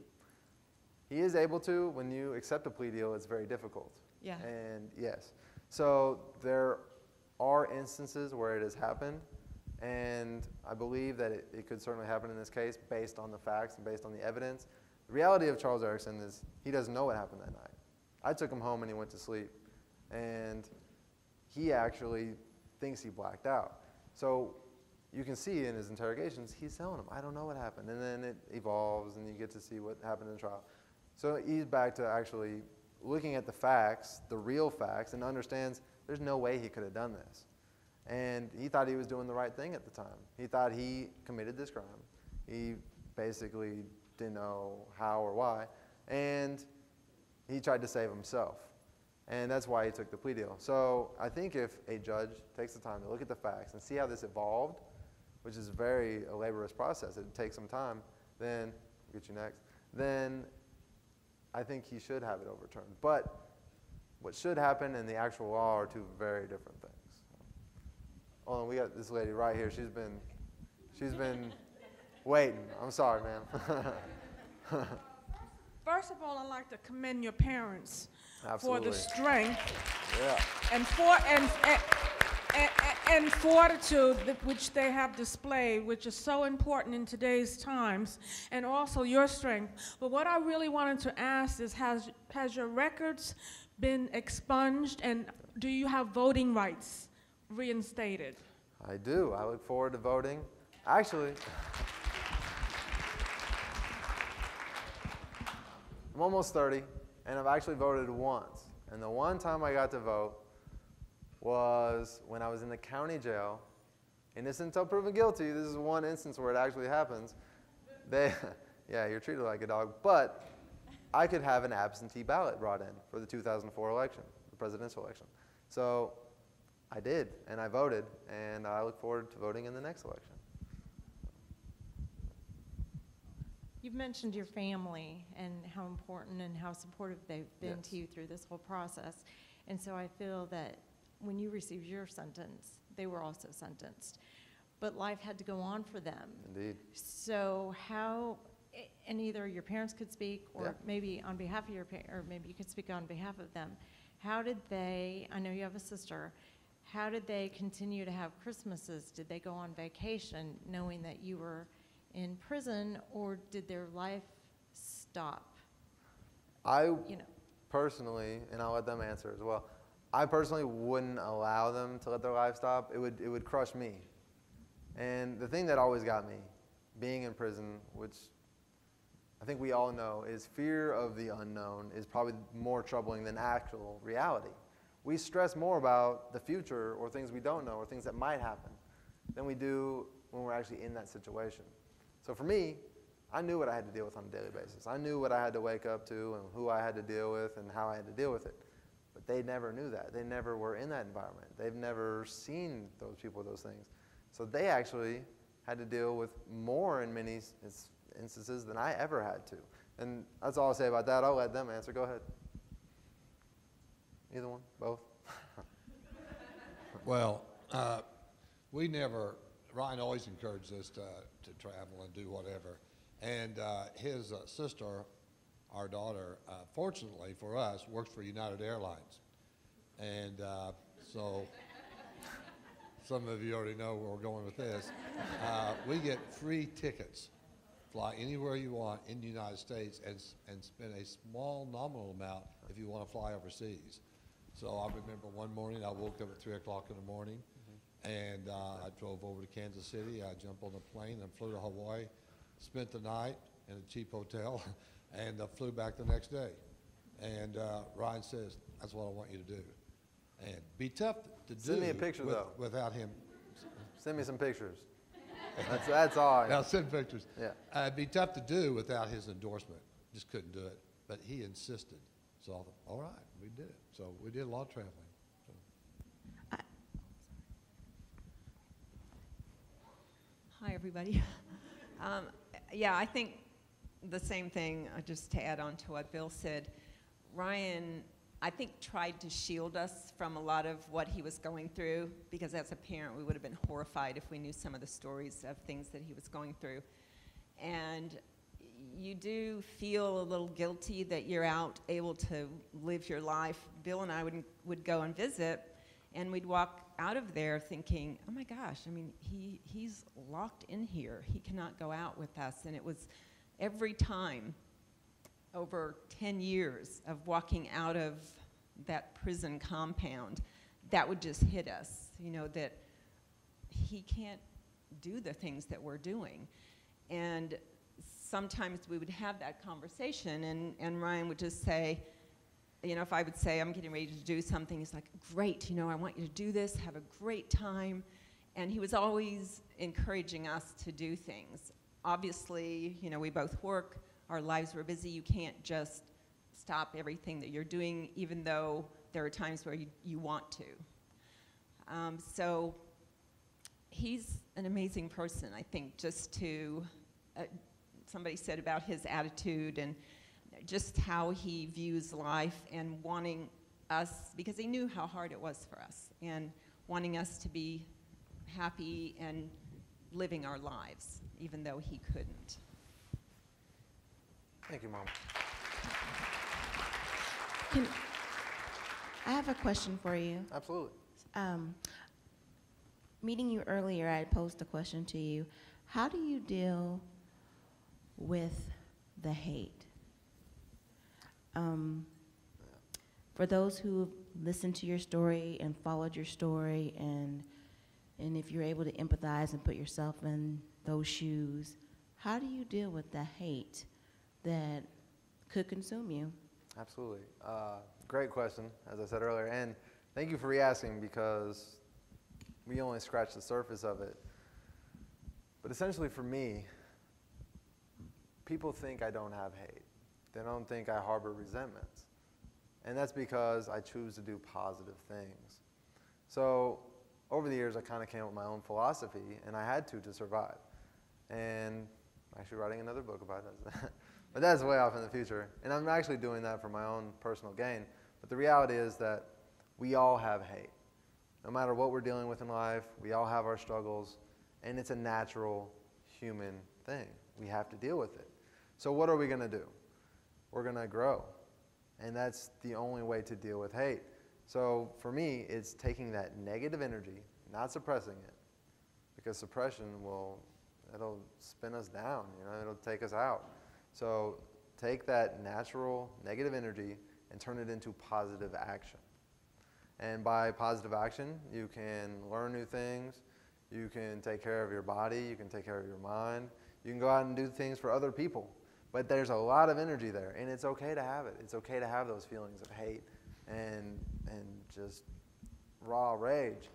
He is able to. When you accept a plea deal, it's very difficult. Yeah. And yes. So there are instances where it has happened, and I believe that it could certainly happen in this case based on the facts and based on the evidence. The reality of Charles Erickson is he doesn't know what happened that night. I took him home and he went to sleep, and he actually thinks he blacked out. So you can see in his interrogations, he's telling him, I don't know what happened. And then it evolves, and you get to see what happened in the trial. So he's back to actually looking at the facts, the real facts, and understands there's no way he could have done this. And he thought he was doing the right thing at the time. He thought he committed this crime. He basically didn't know how or why. And he tried to save himself. And that's why he took the plea deal. So I think if a judge takes the time to look at the facts and see how this evolved, which is a laborious process, it takes some time, then, I'll get you next, then I think he should have it overturned. But what should happen and the actual law are two very different things. Hold on, we got this lady right here. She's been waiting. I'm sorry, ma'am. First of all, I'd like to commend your parents Absolutely. for the strength yeah. and fortitude which they have displayed, which is so important in today's times, and also your strength. But what I really wanted to ask is, has your records been expunged, and do you have voting rights reinstated? I do. I look forward to voting. Actually, I'm almost 30, and I've actually voted once. And the one time I got to vote was when I was in the county jail, innocent until proven guilty. This is one instance where it actually happens. Yeah, you're treated like a dog. But I could have an absentee ballot brought in for the 2004 election, the presidential election. So I did, and I voted, and I look forward to voting in the next election. You've mentioned your family and how important and how supportive they've been to you through this whole process. And so I feel that when you received your sentence, they were also sentenced. But life had to go on for them. Indeed. So how, and either your parents could speak, or maybe on behalf of your parents, or maybe you could speak on behalf of them. How did they, I know you have a sister, how did they continue to have Christmases? Did they go on vacation knowing that you were in prison, or did their life stop? Personally, and I'll let them answer as well, I personally wouldn't allow them to let their life stop. It would crush me. And the thing that always got me, being in prison, which I think we all know, is fear of the unknown is probably more troubling than actual reality. We stress more about the future or things we don't know or things that might happen than we do when we're actually in that situation. So for me, I knew what I had to deal with on a daily basis. I knew what I had to wake up to and who I had to deal with and how I had to deal with it. But they never knew that. They never were in that environment. They've never seen those people, those things. So they actually had to deal with more in many instances than I ever had to. And that's all I'll say about that. I'll let them answer. Go ahead. Either one? Both? Well, Ryan always encouraged us to travel and do whatever. And his sister, our daughter, fortunately for us, works for United Airlines. And so some of you already know where we're going with this. We get free tickets, fly anywhere you want in the United States and spend a small nominal amount if you want to fly overseas. So I remember one morning I woke up at 3 o'clock in the morning and I drove over to Kansas City. I jumped on a plane and flew to Hawaii, spent the night in a cheap hotel, and flew back the next day. And Ryan says, that's what I want you to do. And be tough to do. Send me a picture, though. Without him. Send me some pictures. That's all. Now send pictures. Yeah. It'd be tough to do without his endorsement. Just couldn't do it. But he insisted. So I thought, all right, we did it. So we did a lot of traveling. So. Hi, everybody. Yeah, I think the same thing, just to add on to what Bill said. Ryan, I think, tried to shield us from a lot of what he was going through, because as a parent, we would have been horrified if we knew some of the stories of things that he was going through. And you do feel a little guilty that you're out able to live your life. Bill and I would go and visit, and we'd walk out of there thinking, oh my gosh, I mean, he's locked in here. He cannot go out with us. And it was every time over 10 years of walking out of that prison compound, that would just hit us, you know, that he can't do the things that we're doing. And sometimes we would have that conversation, and Ryan would just say, you know, if I would say, I'm getting ready to do something, he's like, great, you know, I want you to do this, have a great time. And he was always encouraging us to do things. Obviously, you know, we both work, our lives were busy, you can't just stop everything that you're doing, even though there are times where you want to. So he's an amazing person, I think, just to, somebody said about his attitude and just how he views life and wanting us, because he knew how hard it was for us, and wanting us to be happy and living our lives, even though he couldn't. Thank you, Mom. I have a question for you. Absolutely. Meeting you earlier, I posed a question to you. How do you deal with the hate? For those who listened to your story and followed your story, and if you're able to empathize and put yourself in those shoes, how do you deal with the hate that could consume you? Absolutely. Great question, as I said earlier, and thank you for re-asking, because we only scratched the surface of it. But essentially for me, people think I don't have hate. They don't think I harbor resentments. And that's because I choose to do positive things. So over the years, I kind of came up with my own philosophy, and I had to survive. And I'm actually writing another book about it. But that's way off in the future. And I'm actually doing that for my own personal gain. But the reality is that we all have hate. No matter what we're dealing with in life, we all have our struggles, and it's a natural human thing. We have to deal with it. So what are we going to do? We're going to grow. And that's the only way to deal with hate. So for me, it's taking that negative energy, not suppressing it, because suppression it'll spin us down, you know, it'll take us out. So take that natural negative energy and turn it into positive action. And by positive action, you can learn new things, you can take care of your body, you can take care of your mind, you can go out and do things for other people. But there's a lot of energy there, and it's okay to have it. It's okay to have those feelings of hate and just raw rage,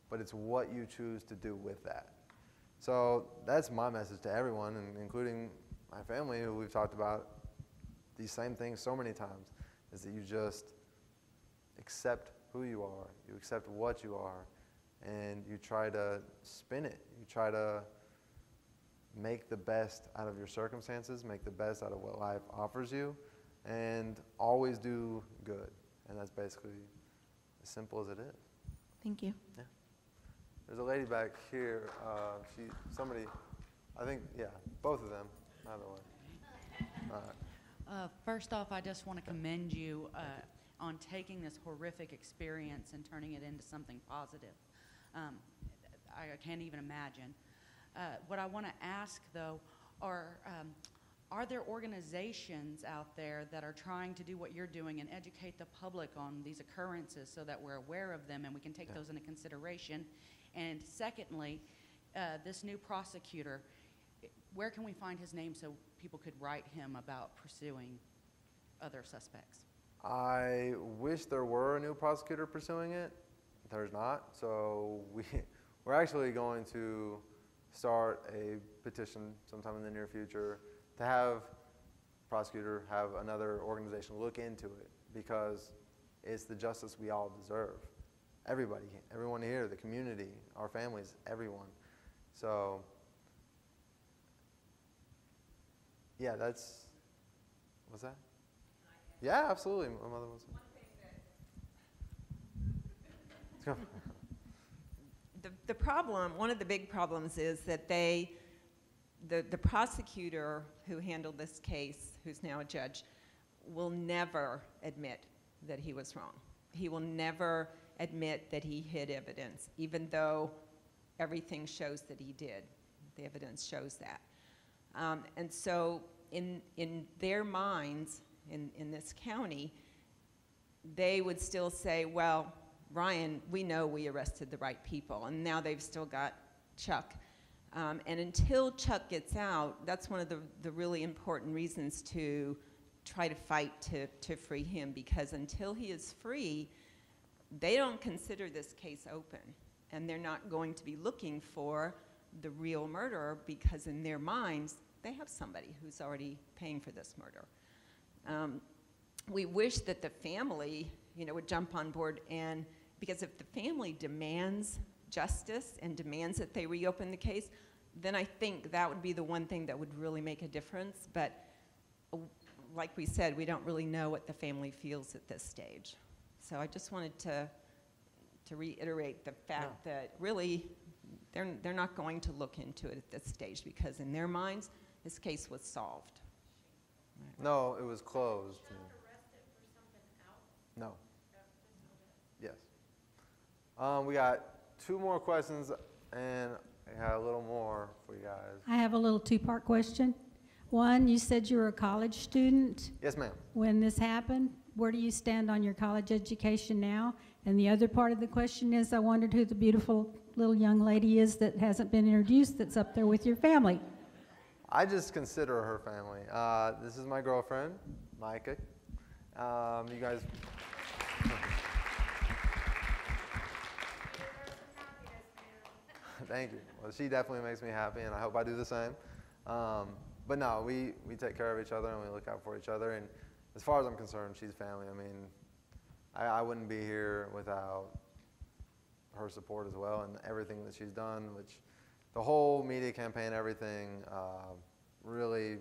but it's what you choose to do with that. So that's my message to everyone, and including my family, who we've talked about these same things so many times, is that you just accept who you are, you accept what you are, and you try to spin it. You try to make the best out of your circumstances, make the best out of what life offers you, and always do good. And that's basically as simple as it is. Thank you. Yeah. There's a lady back here. Somebody, I think, yeah, both of them, either way. All right. First off, I just want to commend you on taking this horrific experience and turning it into something positive. I can't even imagine. What I want to ask, though, are there organizations out there that are trying to do what you're doing and educate the public on these occurrences so that we're aware of them and we can take those into consideration? And secondly, this new prosecutor, where can we find his name so people could write him about pursuing other suspects? I wish there were a new prosecutor pursuing it. There's not. So we're actually going to start a petition sometime in the near future to have a prosecutor, have another organization look into it, because it's the justice we all deserve. Everybody, everyone here, the community, our families, everyone. So, yeah, what's that? Yeah, absolutely. My mother was. Let's go. The problem, one of the big problems is that the prosecutor who handled this case, who's now a judge, will never admit that he was wrong. He will never admit that he hid evidence, even though everything shows that he did. The evidence shows that. And so in their minds, in this county, they would still say, well, Ryan, we know we arrested the right people, and now they've still got Chuck. And until Chuck gets out, that's one of the really important reasons to try to fight to free him, because until he is free, they don't consider this case open, and they're not going to be looking for the real murderer, because in their minds, they have somebody who's already paying for this murder. We wish that the family, would jump on board, and because if the family demands justice and demands that they reopen the case, then I think that would be the one thing that would really make a difference. But like we said, we don't really know what the family feels at this stage. So I just wanted to reiterate the fact that really they're not going to look into it at this stage, because in their minds, this case was solved. No, it was closed. No. Yes. We got 2 more questions, and I got a little more for you guys. I have a little 2-part question. One, you said you were a college student. Yes, ma'am. When this happened, where do you stand on your college education now? And the other part of the question is, I wondered who the beautiful little young lady is that hasn't been introduced that's up there with your family. I just consider her family. This is my girlfriend, Micah. You guys. Thank you. Well, she definitely makes me happy, and I hope I do the same. But no, we take care of each other, and we look out for each other. And as far as I'm concerned, she's family. I mean, I wouldn't be here without her support as well, and everything that she's done, which the whole media campaign, everything, really,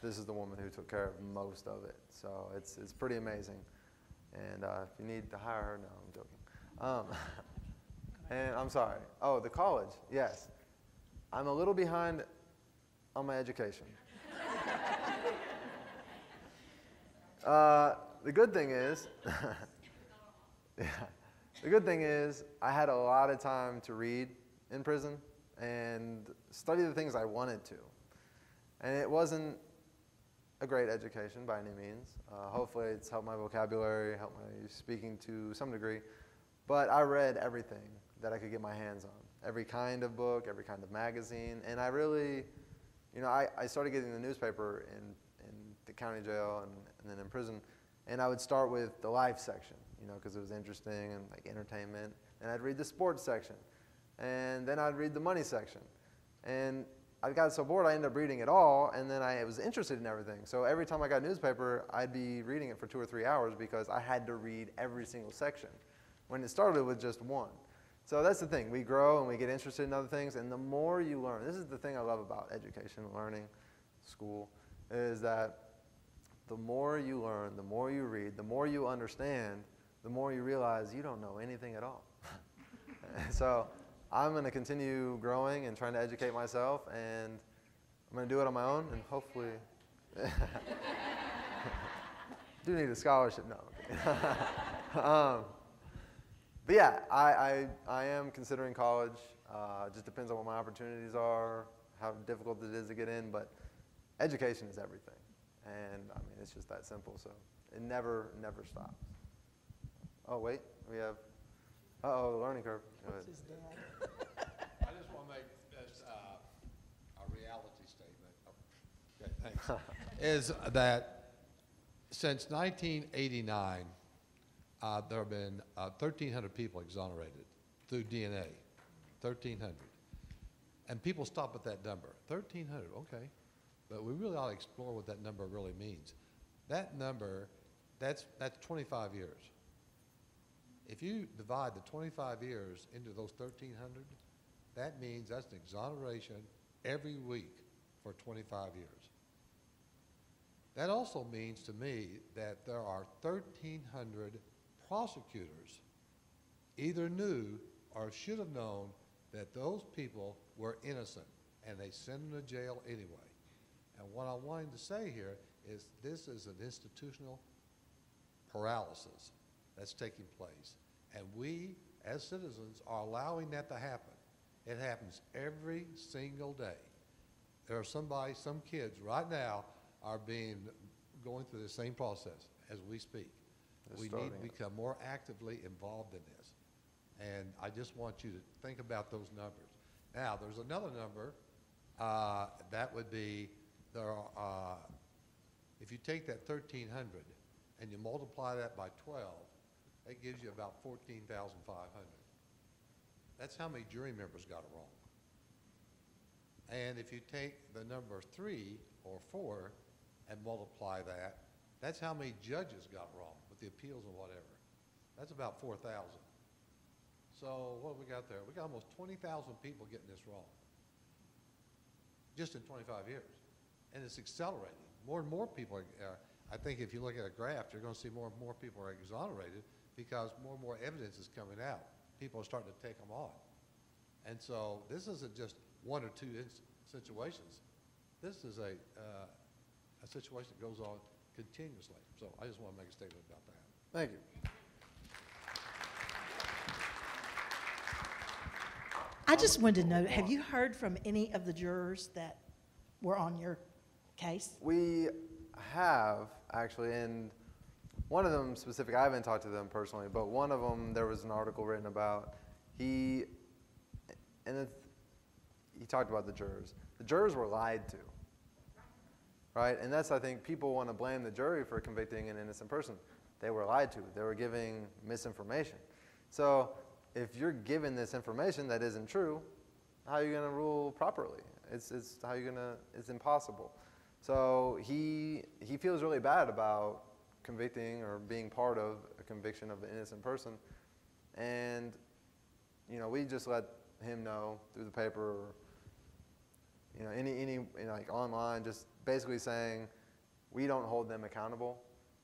this is the woman who took care of most of it. So it's pretty amazing. And if you need to hire her, no, I'm joking. And I'm sorry. Oh, the college, yes. I'm a little behind on my education. The good thing is, the good thing is I had a lot of time to read in prison and study the things I wanted to. And it wasn't a great education by any means. Hopefully it's helped my vocabulary, helped my speaking to some degree. But I read everything that I could get my hands on. Every kind of book, every kind of magazine. And I really, you know, I started getting the newspaper in the county jail and then in prison, and I would start with the life section, you know, because it was interesting and like entertainment, and I'd read the sports section, and then I'd read the money section, and I got so bored I ended up reading it all, and then I was interested in everything. So every time I got a newspaper, I'd be reading it for 2 or 3 hours because I had to read every single section, when it started with just one. So that's the thing. We grow and we get interested in other things, and the more you learn, this is the thing I love about education, learning, school, is that the more you learn, the more you read, the more you understand, the more you realize you don't know anything at all. So I'm going to continue growing and trying to educate myself, and I'm going to do it on my own, and hopefully, do need a scholarship, no. But yeah, I am considering college. It just depends on what my opportunities are, how difficult it is to get in, but education is everything. And I mean, it's just that simple, so it never stops. Oh, wait, we have, uh-oh, the learning curve. Go ahead. I just want to make this a reality statement. Okay, thanks. Is that since 1989, there have been 1,300 people exonerated through DNA, 1,300. And people stop at that number, 1,300, okay. But we really ought to explore what that number really means. That number, that's 25 years. If you divide the 25 years into those 1,300, that means that's an exoneration every week for 25 years. That also means to me that there are 1,300 prosecutors either knew or should have known that those people were innocent, and they sent them to jail anyway. And what I'm wanting to say here is this is an institutional paralysis that's taking place. And we, as citizens, are allowing that to happen. It happens every single day. There are some kids right now are going through the same process as we speak. We need to become more actively involved in this. And I just want you to think about those numbers. Now, there's another number that would be, if you take that 1,300 and you multiply that by 12, that gives you about 14,500. That's how many jury members got it wrong. And if you take the number 3 or 4 and multiply that, that's how many judges got wrong with the appeals and whatever. That's about 4,000. So what have we got there? We got almost 20,000 people getting this wrong, just in 25 years. And it's accelerating. More and more people are, I think if you look at a graph, you're going to see more and more people are exonerated because more and more evidence is coming out. People are starting to take them on. And so this isn't just 1 or 2 situations. This is a situation that goes on continuously. So I just want to make a statement about that. Thank you. I just wanted to know, have you heard from any of the jurors that were on your case? We have, actually, and one of them specific, I haven't talked to them personally, but one of them, there was an article written about, he talked about the jurors. The jurors were lied to, right? And that's, I think, people want to blame the jury for convicting an innocent person. They were lied to. They were giving misinformation. So if you're given this information that isn't true, how are you going to rule properly? It's impossible. So he feels really bad about convicting or being part of a conviction of an innocent person. And, you know, we just let him know through the paper or, you know, like online, just basically saying we don't hold them accountable.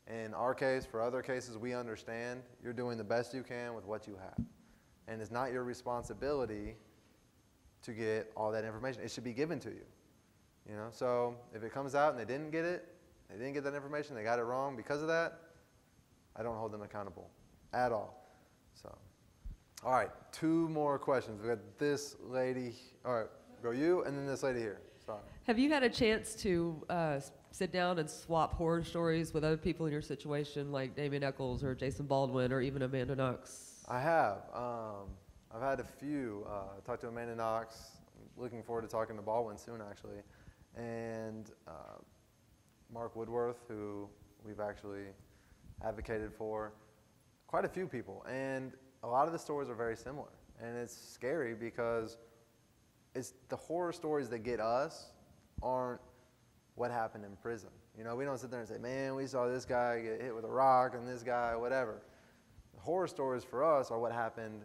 In our case, for other cases, we understand you're doing the best you can with what you have. And it's not your responsibility to get all that information. It should be given to you. You know, so if it comes out and they didn't get it, they didn't get that information, they got it wrong because of that, I don't hold them accountable at all. So, all right, 2 more questions. We got this lady. All right, go you, and then this lady here. Sorry. Have you had a chance to sit down and swap horror stories with other people in your situation, like Damien Eccles or Jason Baldwin or even Amanda Knox? I have. I've had a few. Talked to Amanda Knox. I'm looking forward to talking to Baldwin soon, actually. and Mark Woodworth, who we've actually advocated for, quite a few people. And a lot of the stories are very similar. And it's scary because it's the horror stories that get us aren't what happened in prison. You know, we don't sit there and say, man, we saw this guy get hit with a rock and this guy, whatever. The horror stories for us are what happened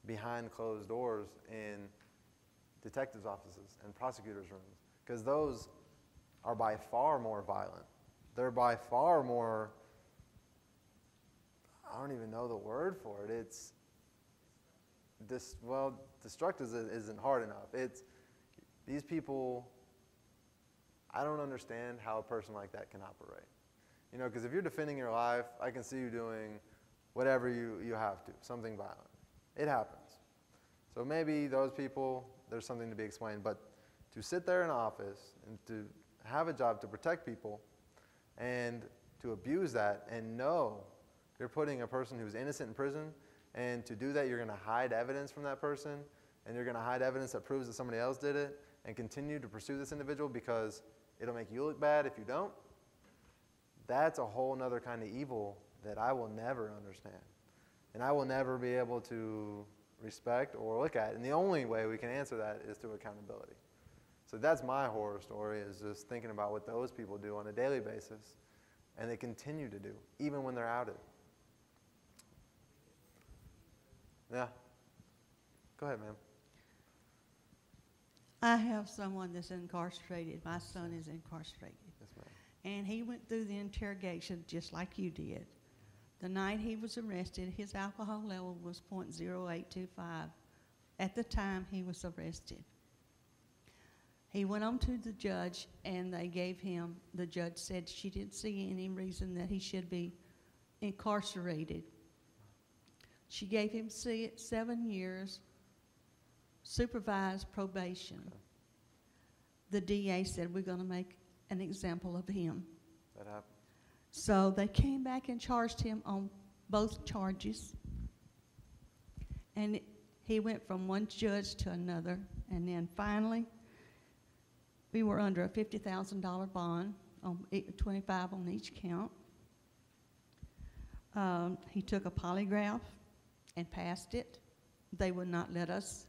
behind closed doors in detectives' offices and prosecutors' rooms, because those are by far more violent. They're by far more, I don't even know the word for it. It's, destructive isn't hard enough. It's, these people, I don't understand how a person like that can operate. You know, because if you're defending your life, I can see you doing whatever you have to, something violent. It happens. So maybe those people, there's something to be explained, but to sit there in office and to have a job to protect people and to abuse that and know you're putting a person who's innocent in prison, and to do that you're going to hide evidence from that person, and you're going to hide evidence that proves that somebody else did it, and continue to pursue this individual because it'll make you look bad if you don't, that's a whole other kind of evil that I will never understand. And I will never be able to respect or look at. And the only way we can answer that is through accountability. So that's my horror story, is just thinking about what those people do on a daily basis, and they continue to do, even when they're outed. Yeah. Go ahead, ma'am. I have someone that's incarcerated. My son is incarcerated. Yes, ma'am. And he went through the interrogation just like you did. The night he was arrested, his alcohol level was .0825 at the time he was arrested. He went on to the judge, and they gave him, the judge said she didn't see any reason that he should be incarcerated. She gave him 7 years supervised probation. The DA said, we're going to make an example of him. That happened. So they came back and charged him on both charges. And he went from one judge to another. And then finally, we were under a $50,000 bond, on $25 on each count. He took a polygraph and passed it. They would not let us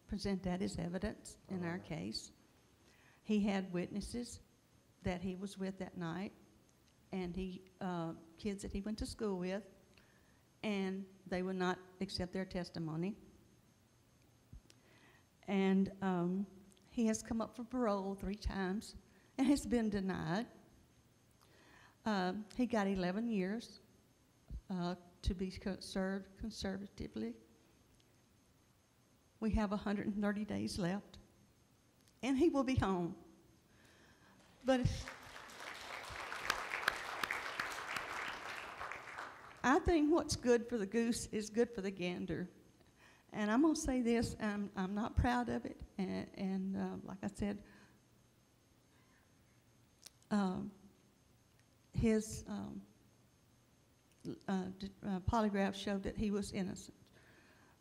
present that as evidence in our case. He had witnesses that he was with that night, and kids that he went to school with, and they would not accept their testimony. And he has come up for parole 3 times and has been denied. He got 11 years to be served conservatively. We have 130 days left, and he will be home. But I think what's good for the goose is good for the gander. And I'm going to say this, I'm not proud of it, and like I said, his polygraph showed that he was innocent.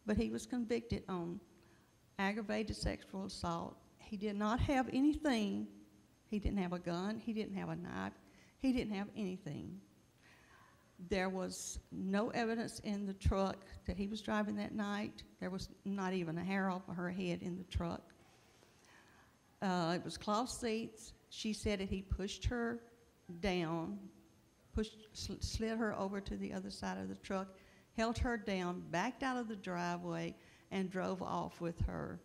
But he was convicted on aggravated sexual assault. He did not have anything. He didn't have a gun. He didn't have a knife. He didn't have anything. There was no evidence in the truck that he was driving that night. There was not even a hair off of her head in the truck. It was cloth seats. She said that he pushed her down, slid her over to the other side of the truck, held her down, backed out of the driveway, and drove off with her.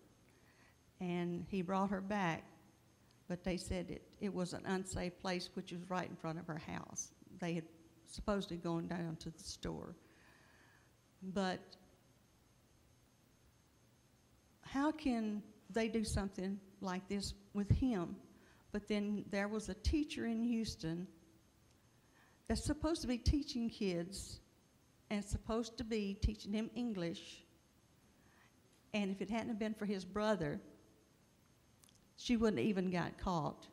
And he brought her back, but they said it was an unsafe place, which was right in front of her house. They had supposedly gone down to the store. But how can they do something like this with him? But then there was a teacher in Houston that's supposed to be teaching kids and supposed to be teaching him English. And if it hadn't have been for his brother, she wouldn't have even got caught.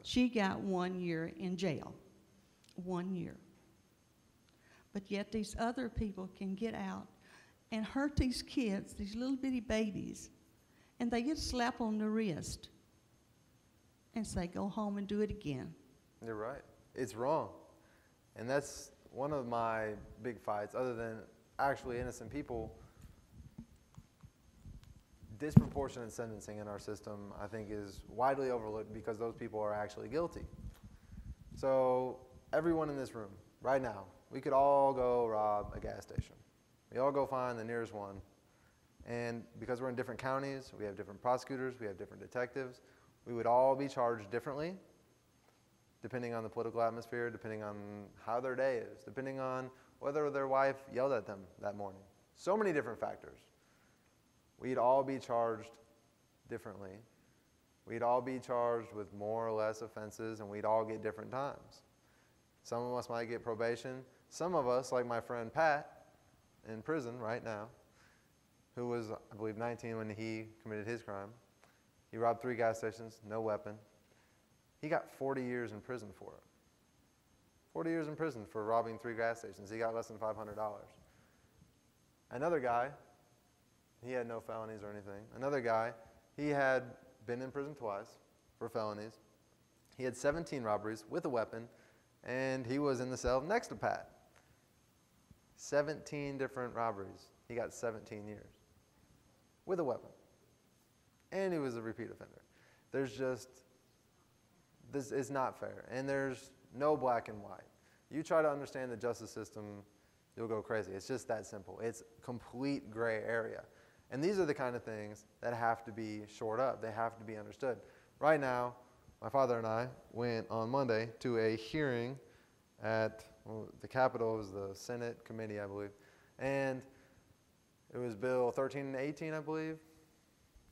She got 1 year in jail. 1 year. But yet these other people can get out and hurt these kids, these little bitty babies, and they get a slap on the wrist. and say, go home and do it again. You're right. It's wrong. And that's one of my big fights, other than actually innocent people. Disproportionate sentencing in our system, I think, is widely overlooked because those people are actually guilty. So everyone in this room, right now, we could all go rob a gas station. We all go find the nearest one. And because we're in different counties, we have different prosecutors, we have different detectives, we would all be charged differently, depending on the political atmosphere, depending on how their day is, depending on whether their wife yelled at them that morning. So many different factors. We'd all be charged differently. We'd all be charged with more or less offenses, and we'd all get different times. Some of us might get probation. Some of us, like my friend Pat, in prison right now, who was, I believe, 19 when he committed his crime. He robbed 3 gas stations, no weapon. He got 40 years in prison for it. 40 years in prison for robbing 3 gas stations. He got less than $500. Another guy, he had no felonies or anything. Another guy, he had been in prison twice for felonies. He had 17 robberies with a weapon, and he was in the cell next to Pat. 17 different robberies. He got 17 years with a weapon. And he was a repeat offender. There's just, this is not fair. And there's no black and white. You try to understand the justice system, you'll go crazy. It's just that simple. It's complete gray area. And these are the kind of things that have to be shored up. They have to be understood. Right now, my father and I went on Monday to a hearing at the Capitol. It was the Senate committee, I believe. And it was Bill 13 and 18, I believe.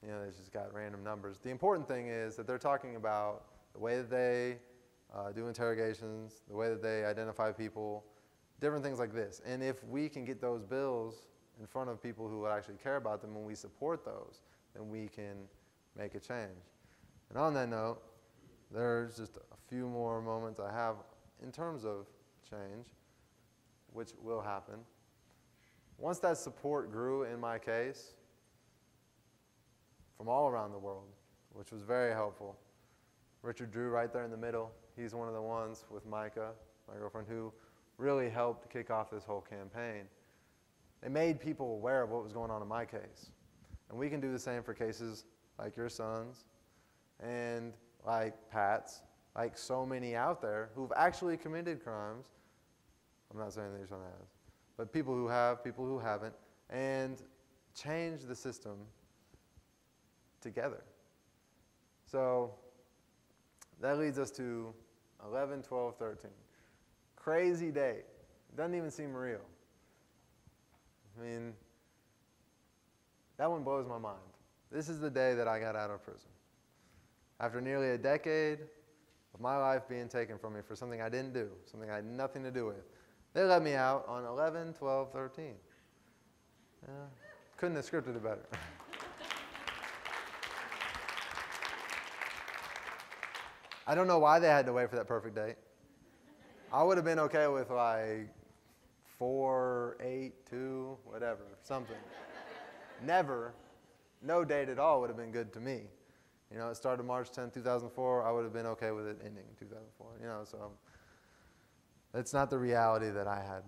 You know, they just got random numbers. The important thing is that they're talking about the way that they do interrogations, the way that they identify people, different things like this. And if we can get those bills in front of people who actually care about them, when we support those, then we can make a change. And on that note, there's just a few more moments I have in terms of change, which will happen. Once that support grew in my case, from all around the world, which was very helpful. Richard Drew right there in the middle, he's one of the ones with Micah, my girlfriend, who really helped kick off this whole campaign. They made people aware of what was going on in my case. And we can do the same for cases like your son's and like Pat's, like so many out there who've actually committed crimes. I'm not saying that your son has, but people who have, people who haven't, and change the system together. So that leads us to 11, 12, 13. Crazy day. Doesn't even seem real. I mean, that one blows my mind. This is the day that I got out of prison. After nearly a decade of my life being taken from me for something I didn't do, something I had nothing to do with, they let me out on 11, 12, 13. Couldn't have scripted it better. I don't know why they had to wait for that perfect date. I would have been okay with like 4, 8, 2, whatever, something. Never, no date at all would have been good to me. You know, it started March 10, 2004. I would have been okay with it ending 2004. You know, so that's not the reality that I had.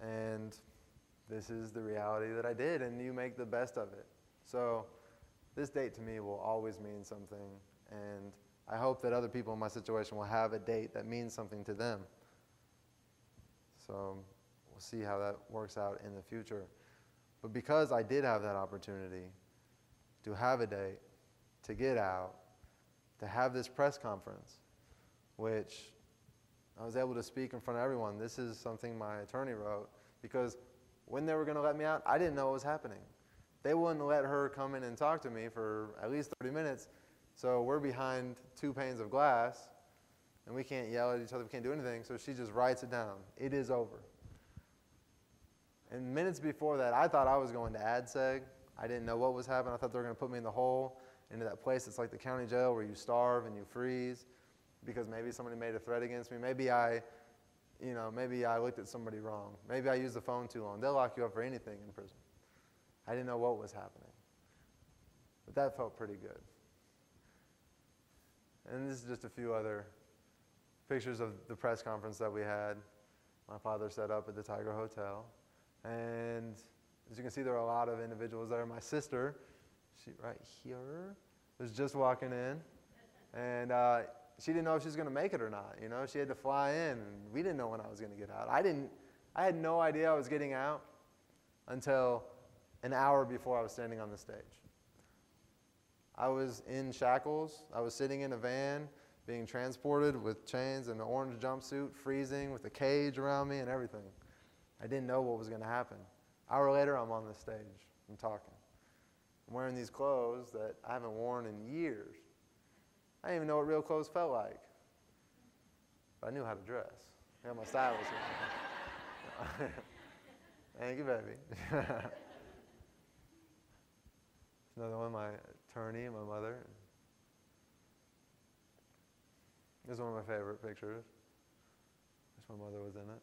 And this is the reality that I did, and you make the best of it. So this date to me will always mean something, and I hope that other people in my situation will have a date that means something to them. So we'll see how that works out in the future. But because I did have that opportunity to have a date, to get out, to have this press conference, which I was able to speak in front of everyone. This is something my attorney wrote, because when they were going to let me out, I didn't know what was happening. They wouldn't let her come in and talk to me for at least 30 minutes. So we're behind 2 panes of glass, and we can't yell at each other, we can't do anything, so she just writes it down. It is over. And minutes before that, I thought I was going to ADSEG. I didn't know what was happening. I thought they were going to put me in the hole, into that place that's like the county jail where you starve and you freeze because maybe somebody made a threat against me. Maybe I looked at somebody wrong. Maybe I used the phone too long. They'll lock you up for anything in prison. I didn't know what was happening. But that felt pretty good. And this is just a few other pictures of the press conference that we had. My father set up at the Tiger Hotel. And as you can see, there are a lot of individuals there. My sister, she right here, was just walking in. And she didn't know if she was going to make it or not. You know, she had to fly in, and we didn't know when I was going to get out. I had no idea I was getting out until an hour before I was standing on the stage. I was in shackles. I was sitting in a van being transported with chains and an orange jumpsuit, freezing with a cage around me and everything. I didn't know what was going to happen. An hour later, I'm on the stage. I'm talking. I'm wearing these clothes that I haven't worn in years. I didn't even know what real clothes felt like. But I knew how to dress. I got my stylist with me. Thank you, baby. Another one, my attorney and my mother. This is one of my favorite pictures. Wish my mother was in it.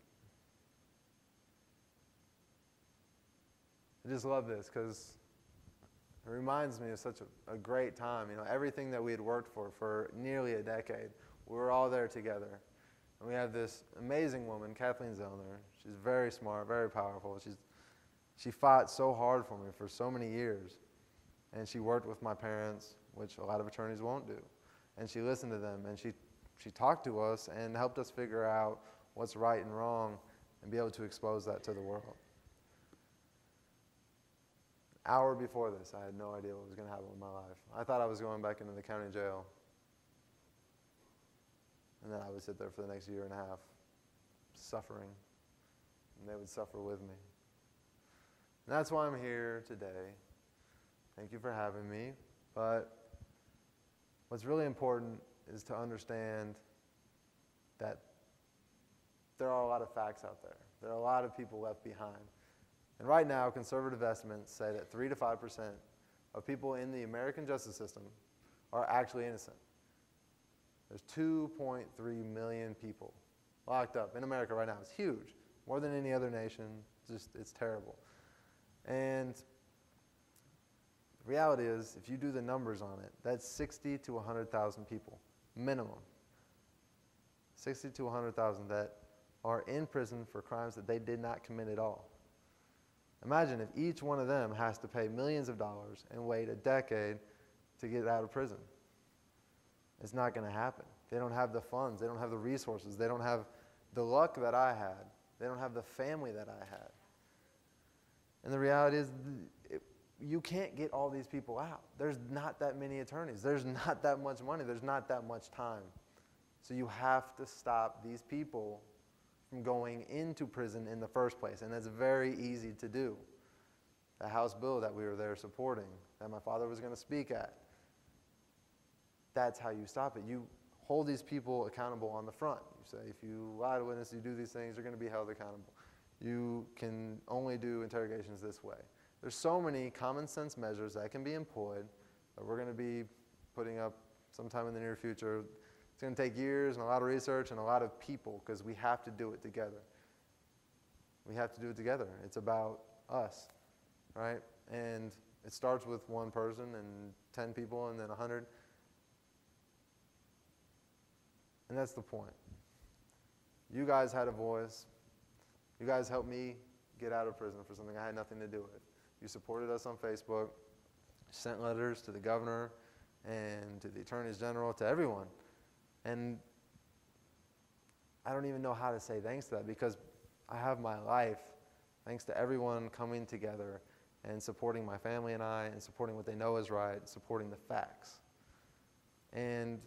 I just love this because it reminds me of such a great time. You know, everything that we had worked for nearly a decade, we were all there together. And we have this amazing woman, Kathleen Zellner. She's very smart, very powerful. She fought so hard for me for so many years. And she worked with my parents, which a lot of attorneys won't do. And she listened to them, and she talked to us and helped us figure out what's right and wrong and be able to expose that to the world. An hour before this, I had no idea what was going to happen with my life. I thought I was going back into the county jail. And then I would sit there for the next year and a half, suffering. And they would suffer with me. And that's why I'm here today. Thank you for having me. But what's really important is to understand that there are a lot of facts out there. There are a lot of people left behind. And right now, conservative estimates say that 3 to 5% of people in the American justice system are actually innocent. There's 2.3 million people locked up in America right now. It's huge, more than any other nation. It's terrible. And the reality is, if you do the numbers on it, that's 60 to 100,000 people, minimum. 60 to 100,000 that are in prison for crimes that they did not commit at all. Imagine if each one of them has to pay millions of dollars and wait a decade to get out of prison. It's not going to happen. They don't have the funds. They don't have the resources. They don't have the luck that I had. They don't have the family that I had. And the reality is, you can't get all these people out. There's not that many attorneys. There's not that much money. There's not that much time. So you have to stop these people from going into prison in the first place. And that's very easy to do. The House bill that we were there supporting, that my father was going to speak at, that's how you stop it. You hold these people accountable on the front. You say, if you lie to witness, you do these things, you're going to be held accountable. You can only do interrogations this way. There's so many common sense measures that can be employed that we're going to be putting up sometime in the near future. It's going to take years and a lot of research and a lot of people because we have to do it together. We have to do it together. It's about us, right? And it starts with one person and 10 people and then 100. And that's the point. You guys had a voice. You guys helped me get out of prison for something I had nothing to do with. You supported us on Facebook, sent letters to the governor and to the attorneys general, to everyone. And I don't even know how to say thanks to that because I have my life thanks to everyone coming together and supporting my family and I and supporting what they know is right, supporting the facts. And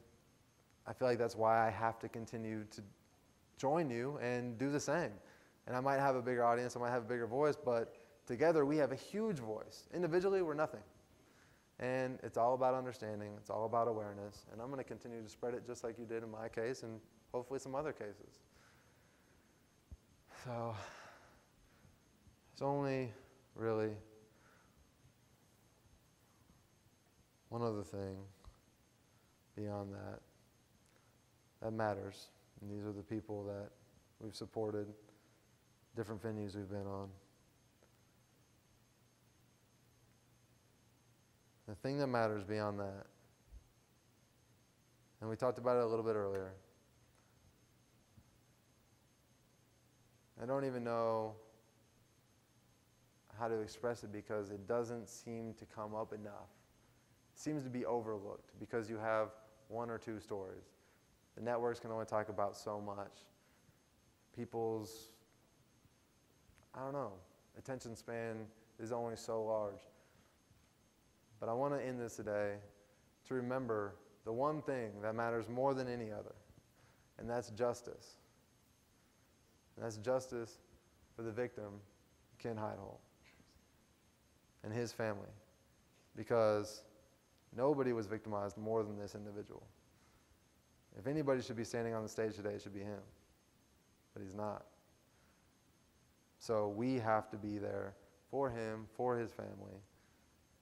I feel like that's why I have to continue to join you and do the same. And I might have a bigger audience, I might have a bigger voice, but together we have a huge voice. Individually, we're nothing. And it's all about understanding, it's all about awareness, and I'm going to continue to spread it just like you did in my case and hopefully some other cases. So, there's only really one other thing beyond that matters. And these are the people that we've supported, different venues we've been on. The thing that matters beyond that And we talked about it a little bit earlier. I don't even know how to express it because it doesn't seem to come up enough. It seems to be overlooked because you have one or two stories. The networks can only talk about so much. People's, I don't know, attention span is only so large. But I want to end this today to remember the one thing that matters more than any other, and that's justice. And that's justice for the victim, Ken Heidel, and his family, because nobody was victimized more than this individual. If anybody should be standing on the stage today, it should be him, but he's not. So we have to be there for him, for his family,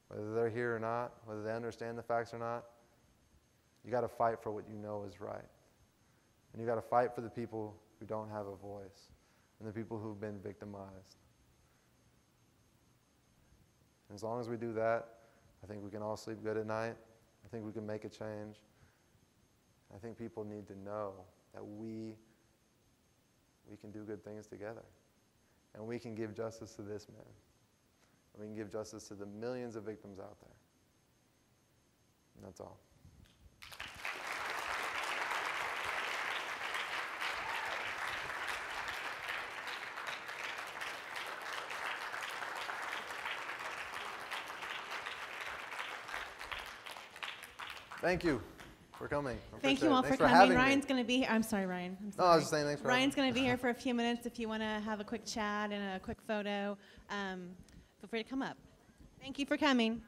whether they're here or not, whether they understand the facts or not. You got to fight for what you know is right. And you got to fight for the people who don't have a voice and the people who've been victimized. And as long as we do that, I think we can all sleep good at night. I think we can make a change. I think people need to know that we can do good things together. And we can give justice to this man. And we can give justice to the millions of victims out there. And that's all. Thank you for coming. Thank you all for coming. Ryan's going to be here. I'm sorry, Ryan. I'm sorry. No, I was just saying thanks for Ryan's going to be here for a few minutes. If you want to have a quick chat and a quick photo, feel free to come up. Thank you for coming.